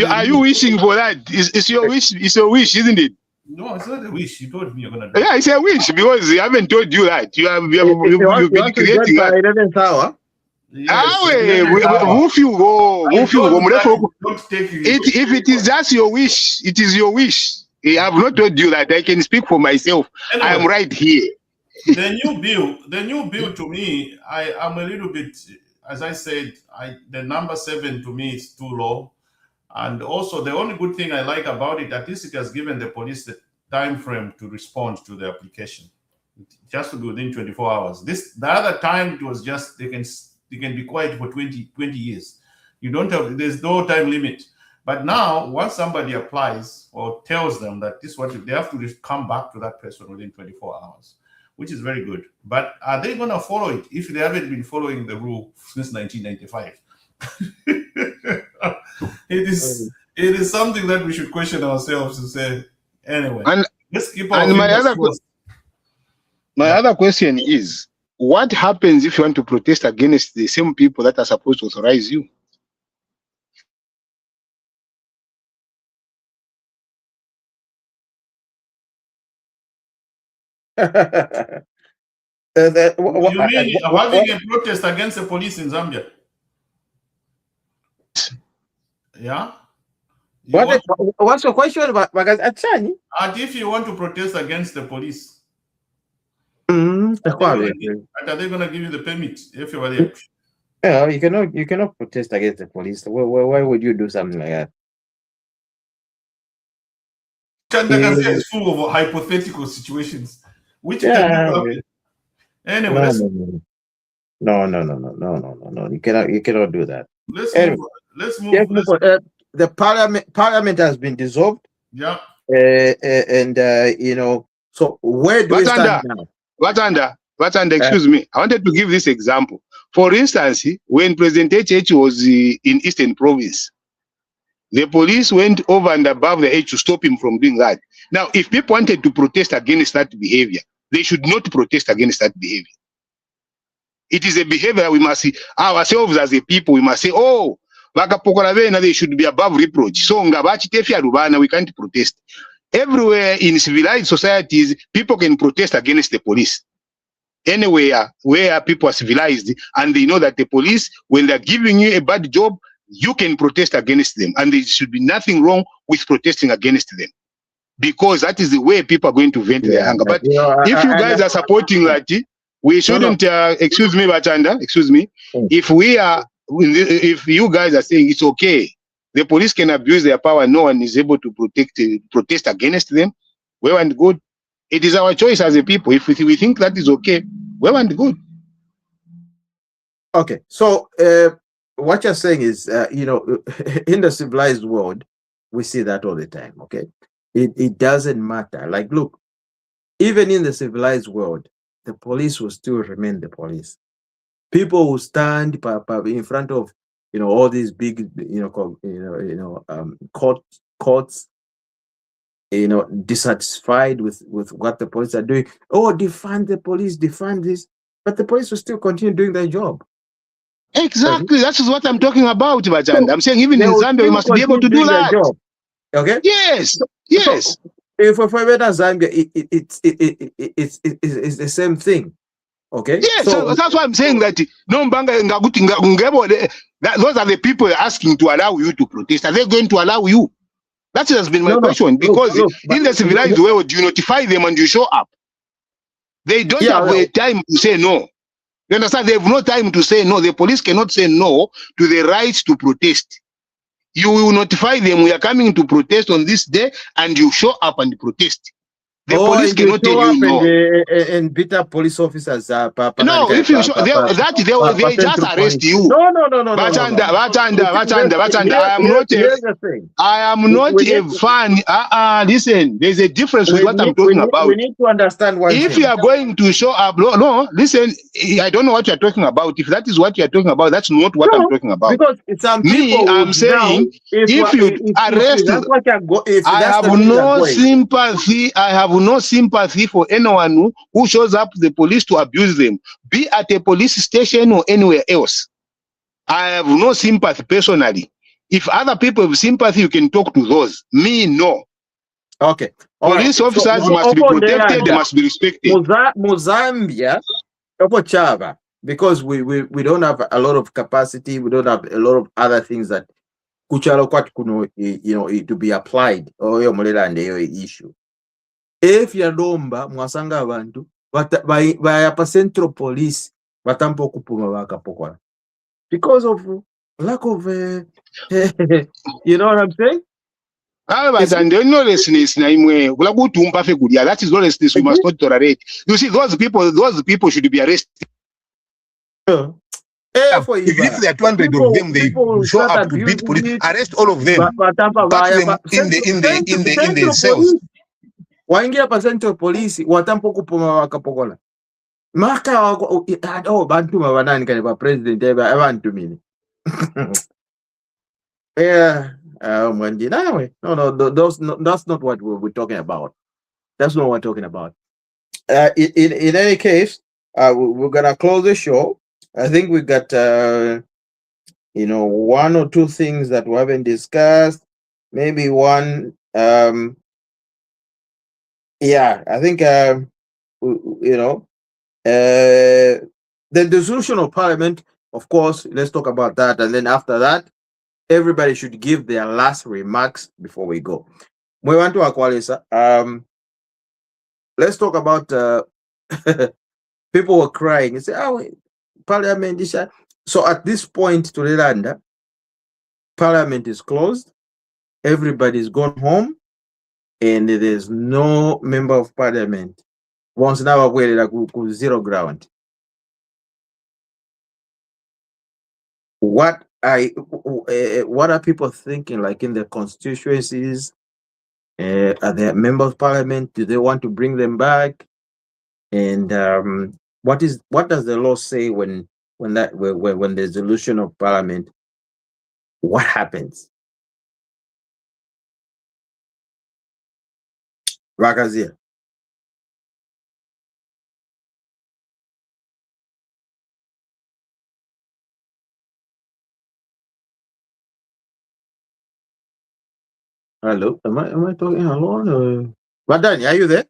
Are you wishing for that? It's your wish. It's your wish, isn't it? No, it's not a wish. You told me you're gonna do. Yeah, it's a wish because I haven't told you that. You've been creating by 11th hour. If it is just your wish, it is your wish. I have not told you that. I can speak for myself. Anyway, I am right here. The new bill to me, I'm a little bit, as I said, the number 7 to me is too low. And also, the only good thing I like about it, at least it has given the police the time frame to respond to the application, just to be within 24 hours. The other time, it was just they can be quiet for 20 years. There's no time limit. But now, once somebody applies or tells them that this is what they have to come back to that person within 24 hours, which is very good. But are they going to follow it if they haven't been following the rule since 1995? It is something that we should question ourselves and say, anyway, let's keep our my other question is, what happens if you want to protest against the same people that are supposed to authorize you? You mean having a protest against the police in Zambia? Yeah. What's your question? And if you want to protest against the police, mm-hmm. Are they gonna give you the permit if you are Yeah, you cannot protest against the police. Why would you do something like that? Chandagasi is full of hypothetical situations, which Yeah, can never happen. Anyway, no. You cannot do that. Let's move. The parliament has been dissolved. Yeah. And so where do we stand now? Watanda, excuse me. I wanted to give this example. For instance, when President HH was in Eastern Province, the police went over and above the edge to stop him from doing that. Now, if people wanted to protest against that behavior, they should not protest against that behavior. It is a behavior we must see ourselves as a people. We must say, oh, they should be above reproach. So, we can't protest. Everywhere in civilized societies, people can protest against the police. Anywhere where people are civilized and they know that the police, when they're giving you a bad job, you can protest against them. And there should be nothing wrong with protesting against them, because that is the way people are going to vent their anger. But if you guys are supporting that, we shouldn't, excuse me, Bachanda, excuse me. If you guys are saying it's okay, the police can abuse their power, no one is able to protest against them, well and good. It is our choice as a people. If we think that is okay, well and good. Okay, so what you're saying is, in the civilized world, we see that all the time. Okay, it doesn't matter. Like, look, even in the civilized world, the police will still remain the police. People will stand in front of all these big courts, dissatisfied with what the police are doing. Oh, defund the police, defund this, but the police will still continue doing their job. Exactly, that is what I'm talking about, Bachanda. I'm saying even in Zambia, we must be able to do that. Okay. Yes. So, if for Zambia, it's the same thing. Okay. Yes, so that's why I'm saying that those are the people asking to allow you to protest. Are they going to allow you? That has been my question. Because in the civilized world, you notify them and you show up. They don't have a time to say no. You understand? They have no time to say no. The police cannot say no to the right to protest. You will notify them, we are coming to protest on this day, and you show up and protest. The police cannot tell you no. And beat up police officers. No, if you show they just arrest you. No. Bachanda, I am not a fan. Listen, there's a difference with what I'm talking about. We need to understand one thing. If you are going to show up, no, listen, I don't know what you're talking about. If that is what you're talking about, that's not what I'm talking about. Because some people I'm saying, if you arrest, I have no sympathy. I have no sympathy for anyone who shows up to the police to abuse them, be at a police station or anywhere else. I have no sympathy personally. If other people have sympathy, you can talk to those. Me, no. Okay. Police officers must be protected, they must be respected. Zambia, because we don't have a lot of capacity, we don't have a lot of other things that to be applied or issue. If yadomba mwasanga abantu bayapa central police batampa okupuma bakapokwa because of lack of you know what I'm saying? That is lawlessness we must not tolerate. You see, those people should be arrested. If there are 200 of them, they show up to beat police, arrest all of them, put them in the cells. Waingia pa central police watampo kupoma wakapokola maka bantu mabanani kani ba president abantu mini that's not what we're talking about. That's not what we're talking about. In any case, we're gonna close the show. I think we got one or two things that we haven't discussed, maybe one. I think the dissolution of parliament, of course, let's talk about that, and then after that, everybody should give their last remarks before we go. We want to Akwalisa. Let's talk about People were crying and say, "Oh, Parliament is shut." So at this point, to Rwanda, Parliament is closed. Everybody's gone home, and there's no member of Parliament. Once now, we're like zero ground. What are people thinking? Like in the constituencies, are there members of Parliament? Do they want to bring them back? And what does the law say when there's dissolution of Parliament? What happens? Rakazia. Hello, am I talking alone? Madani, are you there?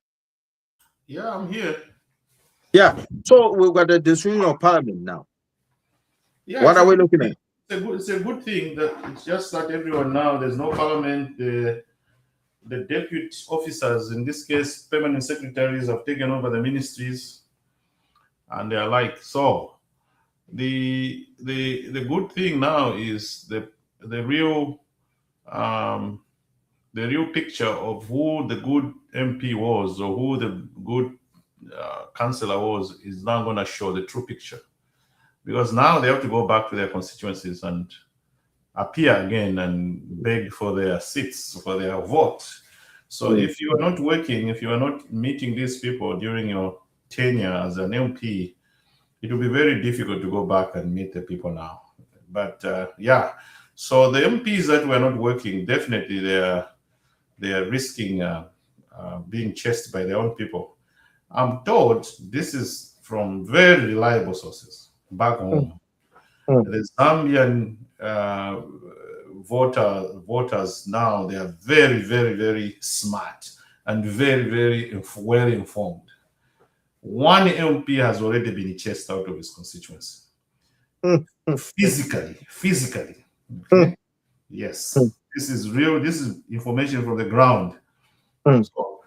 Yeah, I'm here. Yeah. So we've got the dissolution of Parliament now. Yeah, What are we looking at? It's a good thing that it's just that everyone now, there's no Parliament. The deputy officers, in this case, permanent secretaries, have taken over the ministries, and they are like, so the good thing now is the real picture of who the good MP was or who the good councillor was is now going to show the true picture, because now they have to go back to their constituencies and appear again and beg for their seats, for their vote. So if you are not working, if you are not meeting these people during your tenure as an MP, it will be very difficult to go back and meet the people now. But yeah, so the MPs that were not working, definitely they are risking being chased by their own people. I'm told this is from very reliable sources back home. The Zambian voters now, they are very, very, very smart and very, very well informed. One MP has already been chased out of his constituency. Physically. Okay? Yes. This is real. This is information from the ground. So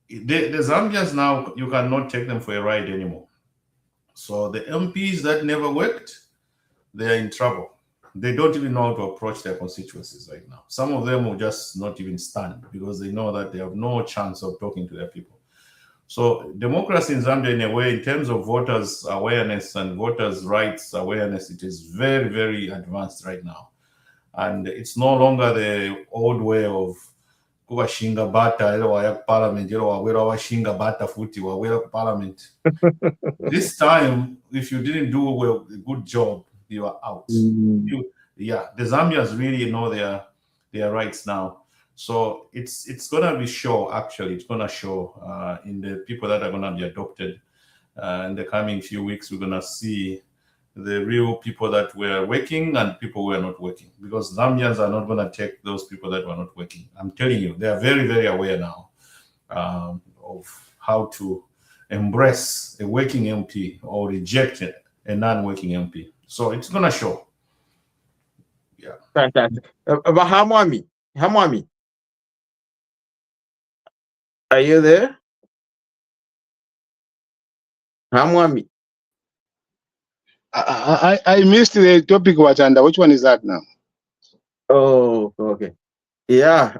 the Zambians now, you cannot take them for a ride anymore. So the MPs that never worked, they are in trouble. They don't even know how to approach their constituencies right now. Some of them will just not even stand because they know that they have no chance of talking to their people. So democracy in Zambia, in a way, in terms of voters' awareness and voters' rights awareness, it is very, very advanced right now. And it's no longer the old way of kuwashinga bata ilo waya parliament ilo wawera washinga bata futi wawera parliament. This time, if you didn't do a good job, you are out. The Zambians really know their rights now. So it's gonna be show. Actually, it's gonna show in the people that are gonna be adopted in the coming few weeks. We're gonna see the real people that were working and people who are not working, because Zambians are not gonna take those people that were not working. I'm telling you, they are very, very aware now of how to embrace a working MP or reject a non-working MP. So it's gonna show. Yeah. Fantastic. But Hamwami, are you there? Hamwami. I missed the topic, Watanda. Which one is that now? Oh, okay. Yeah.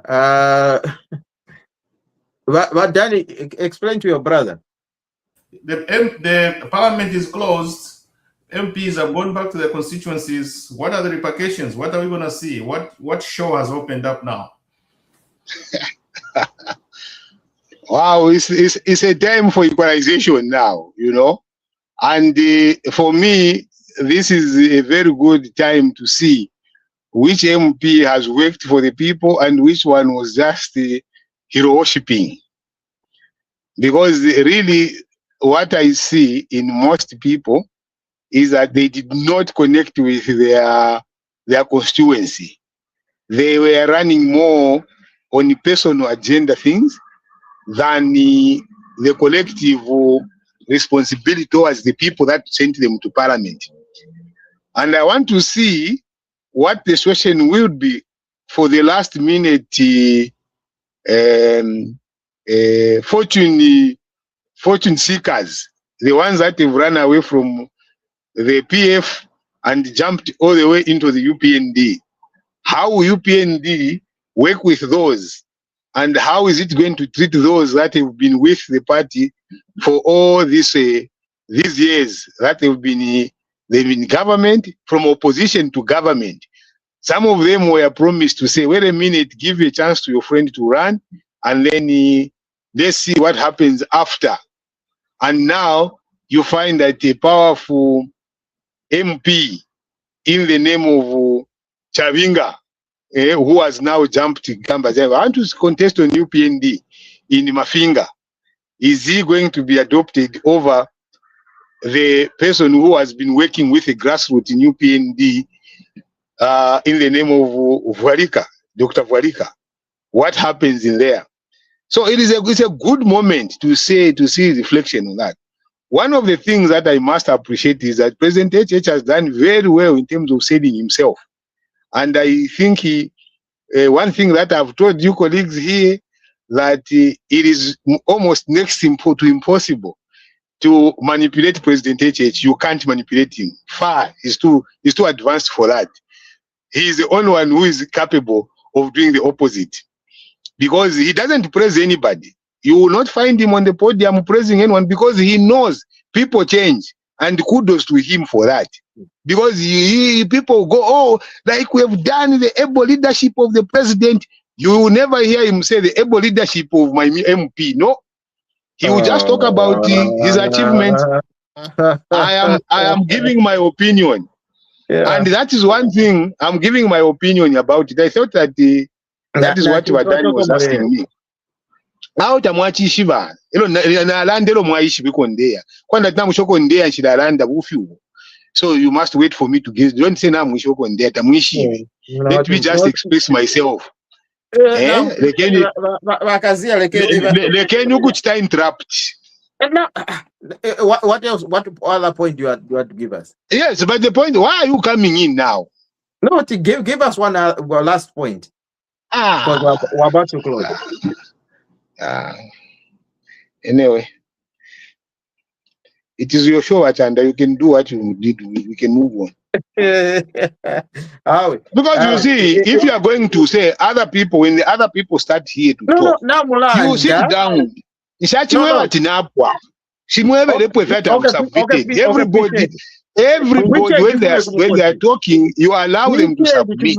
But Danny, explain to your brother. The parliament is closed. MPs have gone back to their constituencies. What are the repercussions? What are we going to see? What show has opened up now? Wow, it's a time for equalization now, you know. And for me, this is a very good time to see which MP has worked for the people and which one was just hero worshipping. Because really, what I see in most people is that they did not connect with their constituency. They were running more on personal agenda things than the collective responsibility towards the people that sent them to parliament. And I want to see what the situation will be for the last minute fortune seekers the ones that have run away from the PF and jumped all the way into the UPND. How will UPND work with those? And how is it going to treat those that have been with the party for all these years that they've been government, from opposition to government? Some of them were promised to say, wait a minute, give a chance to your friend to run, and then let's see what happens after. And now you find that a powerful MP in the name of Chavinga, who has now jumped to Gamba, I want to contest on UPND in Mafinga. Is he going to be adopted over the person who has been working with the grassroots in UPND in the name of Vuarika, Dr. Vuarika? What happens in there? So it's a good moment to see reflection on that. One of the things that I must appreciate is that President HH has done very well in terms of selling himself. And I think one thing that I've told you colleagues here, that it is almost next to impossible to manipulate President HH. You can't manipulate him. Far, he's too advanced for that. He is the only one who is capable of doing the opposite, because he doesn't praise anybody. You will not find him on the podium praising anyone, because he knows people change, and kudos to him for that. Because people go, oh, like we have done the able leadership of the president. You will never hear him say the able leadership of my MP. No, he will just talk about his achievements. I am giving my opinion, and that is one thing I'm giving my opinion about it. I thought that that is what Wadani was asking me. How tamwachishi ba ilo nalandelo mwaishi bikondea kwanda tamushokondea nshidalanda bufiwo. So you must wait for me to give. Don't say na mushokondea tamwishi. Let me just express myself. Lekeni ukuchita interrupt. What else? What other point you had to give us? Yes, but the point, why are you coming in now? No, give us one last point. Because we're about to close. Anyway, it is your show, and you can do what you did. We can move on. Because you see, if you are going to say other people, when the other people start here to talk, you sit down. Everybody, when they are talking, you allow them to submit.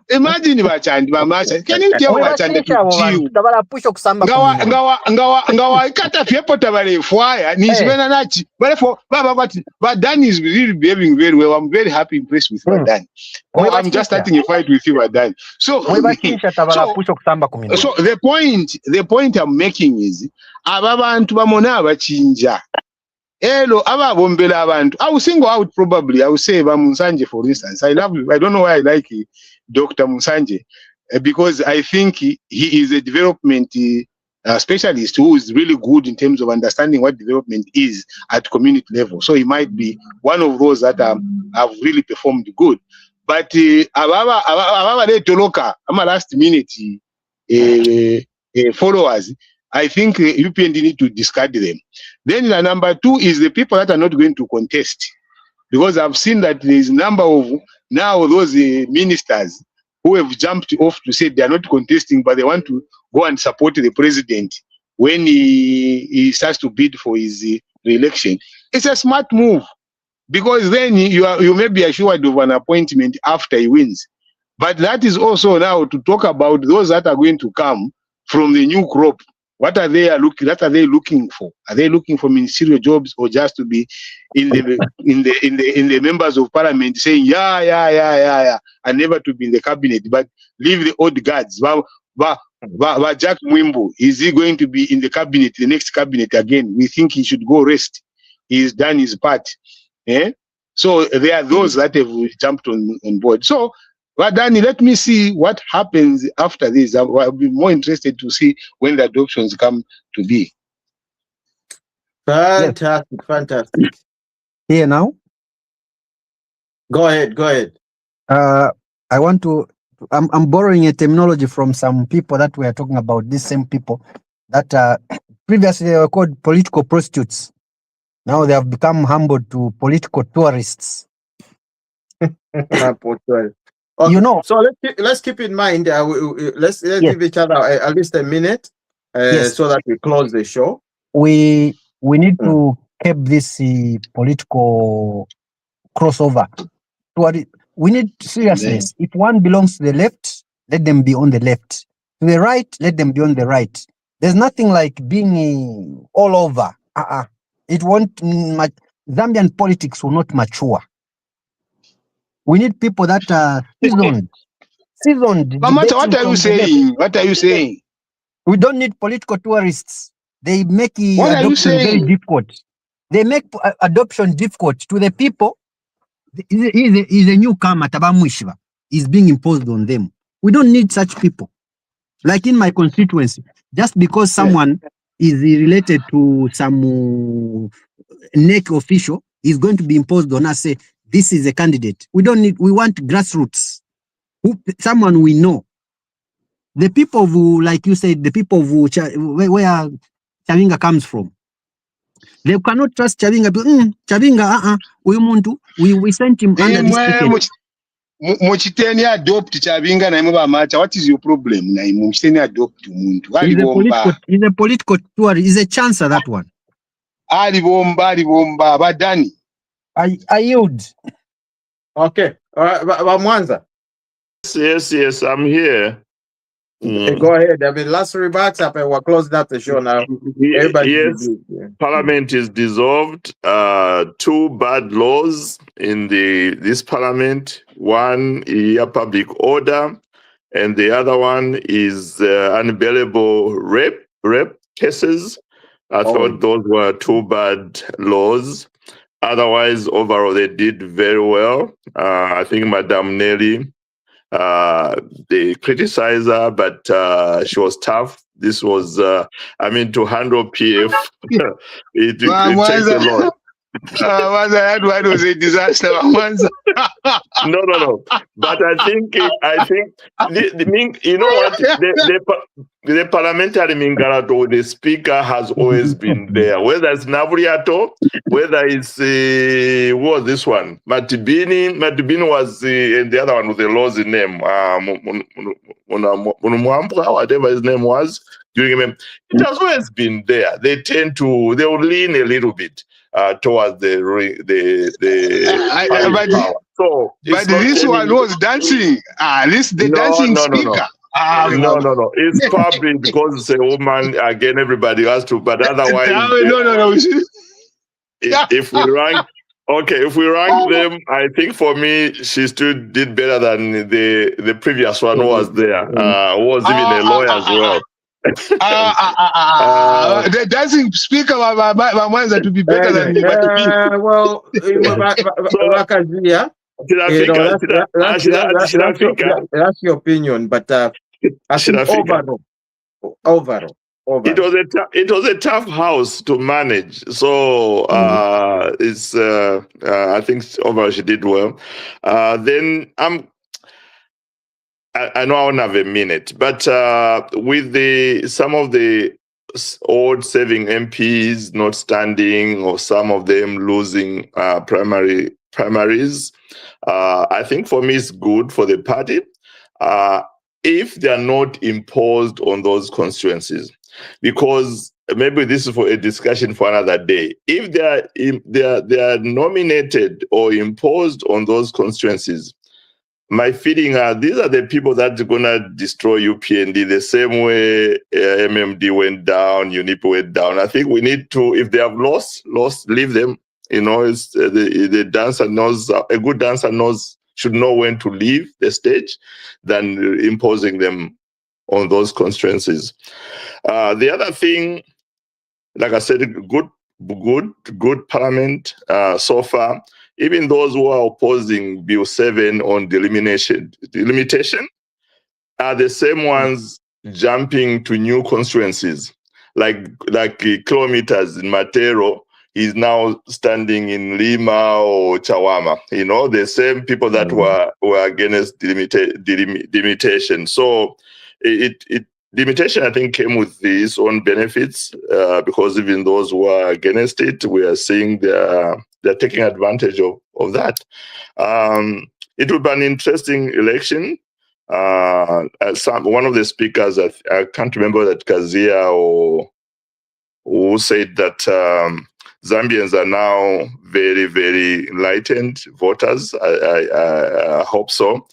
Imagine bachandi. Can you tell bachandi ngawa kata fyepo tabale fwaya nishibena nachi. But Dan is really behaving very well. I'm very happy, impressed with Dan. I'm just starting a fight with you, Dan. So the point I'm making is ababantu bamona abachinja. Hello, I will single out probably. I will say Musanje, for instance. I love you. I don't know why I like Dr. Musanje, because I think he is a development specialist who is really good in terms of understanding what development is at community level. So he might be one of those that have really performed good. But last minute followers, I think UPND need to discard them. Then the number two is the people that are not going to contest, because I've seen that there is a number of now those ministers who have jumped off to say they are not contesting, but they want to go and support the president when he starts to bid for his re-election. It's a smart move, because then you may be assured of an appointment after he wins. But that is also now to talk about those that are going to come from the new crop. What are they looking for? Are they looking for ministerial jobs, or just to be in the members of parliament saying yeah, and never to be in the cabinet, but leave the old guards? Jack Mwimbo, is he going to be in the cabinet, the next cabinet again? We think he should go rest. He's done his part. So there are those that have jumped on board. So, but Danny, let me see what happens after this. I'll be more interested to see when the adoptions come to be. Fantastic. Here now? Go ahead. I want to I'm borrowing a terminology from some people that we are talking about. These same people that previously they were called political prostitutes. Now they have become humbled to political tourists. Okay. You know, So let's keep in mind. Let's yes, give each other at least a minute, yes. so that we close the show. We need to keep this political crossover. We need seriousness. If one belongs to the left, let them be on the left. To the right, let them be on the right. There's nothing like being all over. It won't. Zambian politics will not mature. We need people that are seasoned. Mamacha, what are you saying? What are you saying? We don't need political tourists. They make What are you adoption very saying? difficult. They make adoption difficult to the people. He's a newcomer, Tabamwishiva. Is being imposed on them. We don't need such people. Like in my constituency, just because someone is related to some NEC official is going to be imposed on us, say, this is a candidate. We want grassroots. Someone we know. The people who, like you said, the people who, where Chavinga comes from, they cannot trust Chavinga. Chavinga, we sent him under this ticket. Muchiteni adopt Chavinga na imba macha. What is your problem? Na muchiteni adopt muntu. He's a political tour. He's a chancer, that one. Ali bomba, badani. I yield. Okay. All right, Mwanza. Yes, I'm here. Go ahead. I mean, last remarks up, and we're closing up the show now. Yes, Parliament is dissolved. 2 bad laws in this Parliament. One is public order, and the other one is unbearable rape cases. I thought those were 2 bad laws. Otherwise, overall, they did very well. I think Madame Nelly, they criticize her, but she was tough. This was, to handle PF, it takes a lot. That one was a disaster. No. But I think you know what? The parliamentary Mingarato, the speaker has always been there. Whether it's Navuriato, whether it's what was this one? Matibini was and the other one with the law's name, whatever his name was. It has always been there. They will lean a little bit towards the power. So, but this one was dancing. Dancing speaker. No. It's probably because it's a woman. Again, everybody has to. But otherwise, no. If we rank them, I think for me, she still did better than the previous one who was there. Who was even a lawyer as well. The dancing speaker Mwanza to be better than well, that's your opinion, but I think overall. It was a tough house to manage. So it's I think overall she did well. Then I know I won't have a minute, but with some of the old serving MPs not standing, or some of them losing primaries, I think for me it's good for the party if they are not imposed on those constituencies, because maybe this is for a discussion for another day. If they are nominated or imposed on those constituencies, my feeling these are the people that are going to destroy UPND the same way MMD went down, UNIP went down. I think we need to, if they have lost, leave them. It's the dancer knows, a good dancer should know when to leave the stage than imposing them on those constituencies. The other thing, like I said, good parliament so far. Even those who are opposing Bill 7 on delimitation are the same ones jumping to new constituencies, like kilometers in Matero. he's now standing in Lima or Chawama. The same people that were against delimitation. So delimitation, I think, came with its own benefits because even those who are against it, we are seeing they're taking advantage of that. It will be an interesting election. One of the speakers, I can't remember that Kazia or who said that Zambians are now very, very enlightened voters. I hope so.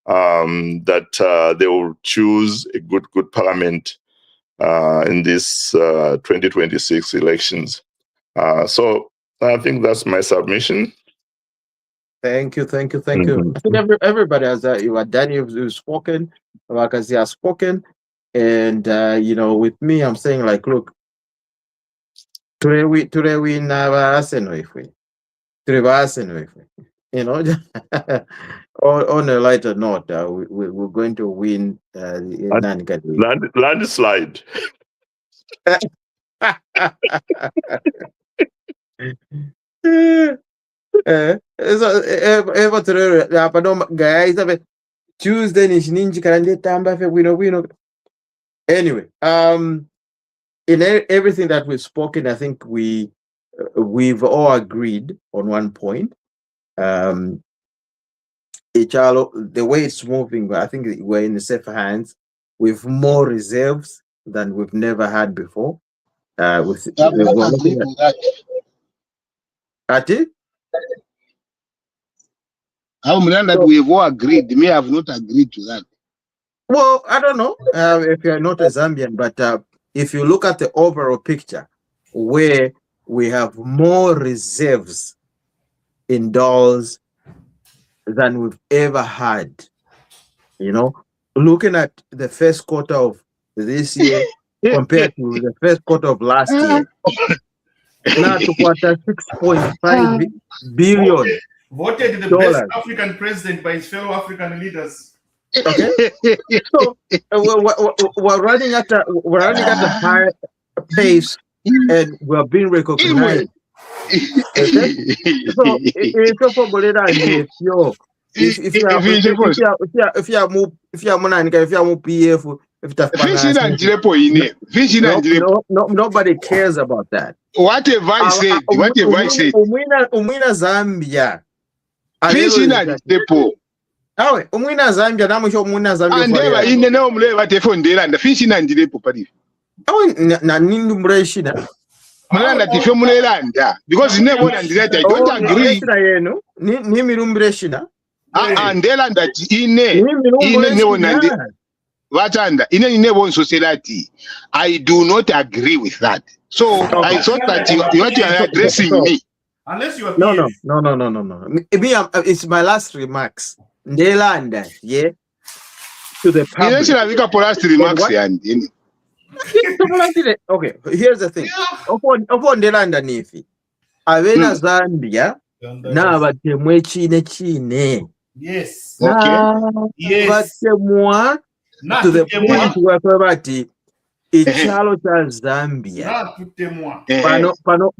That they will choose a good parliament in this 2026 elections. So I think that's my submission. Thank you. Mhm. I think everybody has Danny who's spoken, Wakazi has spoken, and with me, I'm saying like, look, today we never Arsenal if we, on a lighter note, we're going to win Landslide. Tuesday nishininji karande tamba fe wino. Anyway, in everything that we've spoken, I think we've all agreed on one point. The way it's moving, I think we're in safer hands with more reserves than we've never had before. I will not agree to that. Ati? I'm glad that we have all agreed. Me, I have not agreed to that. Well, I don't know if you're not a Zambian, but if you look at the overall picture, where we have more reserves in dollars than we've ever had, looking at the first quarter of this year compared to the first quarter of last year, now to quarter 6.5 billion. Voted the best African president by his fellow African leaders. Okay, so we're running at a high pace, and we're being recognized. Okay? So if nobody cares about that. What have I said? Umwina Zambia. Awe, umwina Zambia namusho umwina Zambia. Andeba ine na umle batefondela nda fishina ndilepo pali. Awe na nindu mreshina. Mulanda tifyo mulelanda because ine bona ndileta I don't agree. Ni mirumbreshina. Andela ndati ine nebona ndi watanda ine nebona society. I do not agree with that. So I thought that you are addressing me. Unless you are No. It's my last remarks. Ndelanda, yeah. To the public. Okay, here's the thing. Upon Ndelanda nifi. Avena Zambia na batemwe chine. Yes. Okay. Batemwa to the point where bati ichalo cha Zambia.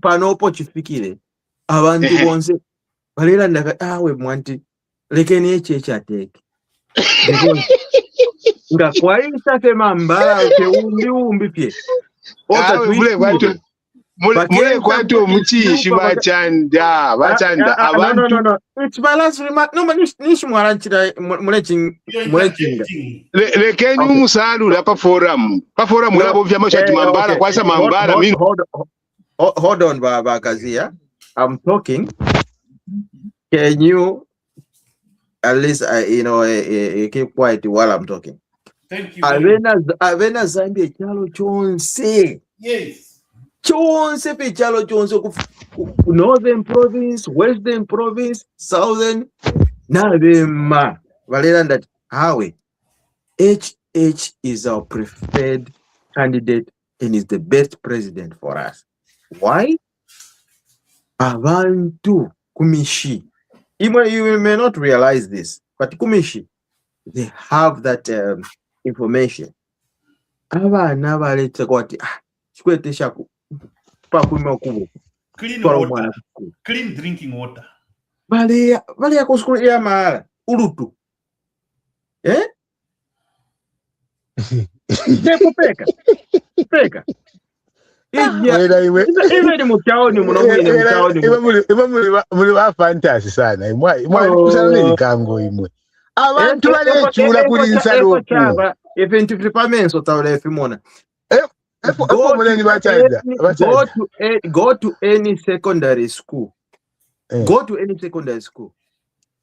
Pano chifikire. Abantu bonse balelanda awe mwanti lekeni echateke. Nga kwaisa ke mambala ke umbi pye. Mule kwatu muchishi bachanda abantu. No. It's my last remark. No, nishi mwaranchira mulechinga. Lekeni umusalula pa forum labo vyama shati mambala kwasa mambala mimi. Hold on, Baba Kazia. I'm talking. Can you at least keep quiet while I'm talking? Thank you. Avena Zambia chalo chonse. Yes. Chonse pe chalo chonse Northern Province, Western Province, Southern. Navema. Valera that Hawe. HH is our preferred candidate and is the best president for us. Why? Abantu kumishi. You may not realize this, but kumishi, they have that information. Abana baletse kwati chikwete shaku pakuma kubo Clean Twala water. omwana ku school. Clean drinking water. Bali ku school ya mahala ulutu. Peka. Even mutaoni munomwine mutaoni. Muli ba fantasy sana. Mwa kusana likango imwe. Abantu balechula kuli nsalo ku. Event prepamenso tawala efimona. Go to any secondary school. Go to any secondary school.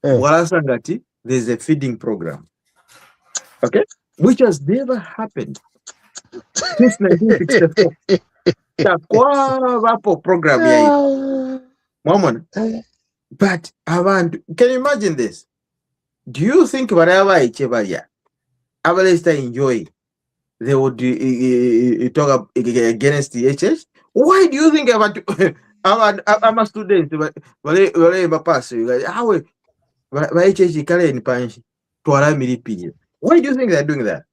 Walasangati, there's a feeding program. Okay? Which has never happened since 1964. Program but can you imagine this? Do you think whatever Abalesta enjoy they would talk against the HH? Why do you think I'm a student why do you think they're doing that?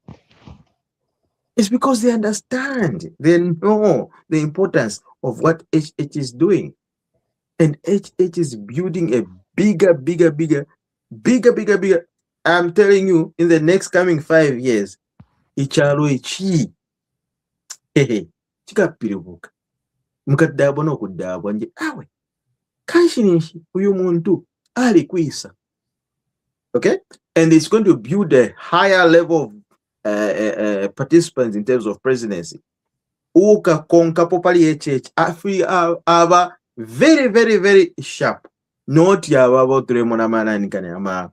It's because they understand, they know the importance of what HH is doing. And HH is building a bigger. I'm telling you, in the next coming 5 years, ichalo ichi. Chikapiribuka. Mukadabona okudabwa nje awe. Kanshinishi uyu muntu ali kwisa. Okay? And it's going to build a higher level of participants in terms of presidency. Uka konka popali HH afi aba very sharp. Not yababo turemona manani kane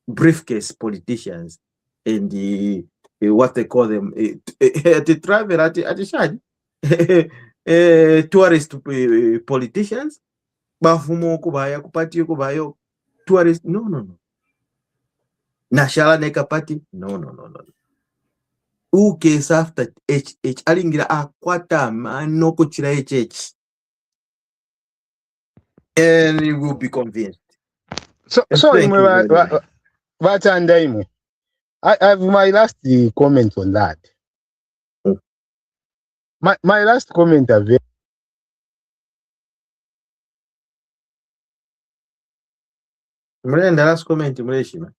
briefcase politicians and the what they call them the travel at shadi tourist politicians bafumo kubaya kupati kubayo tourist no. Nashala neka party no. Case after HH alingira akwata mano kuchira HH and you will be convinced. So I have my last comment on that. My last comment are very the last comment Mreshima.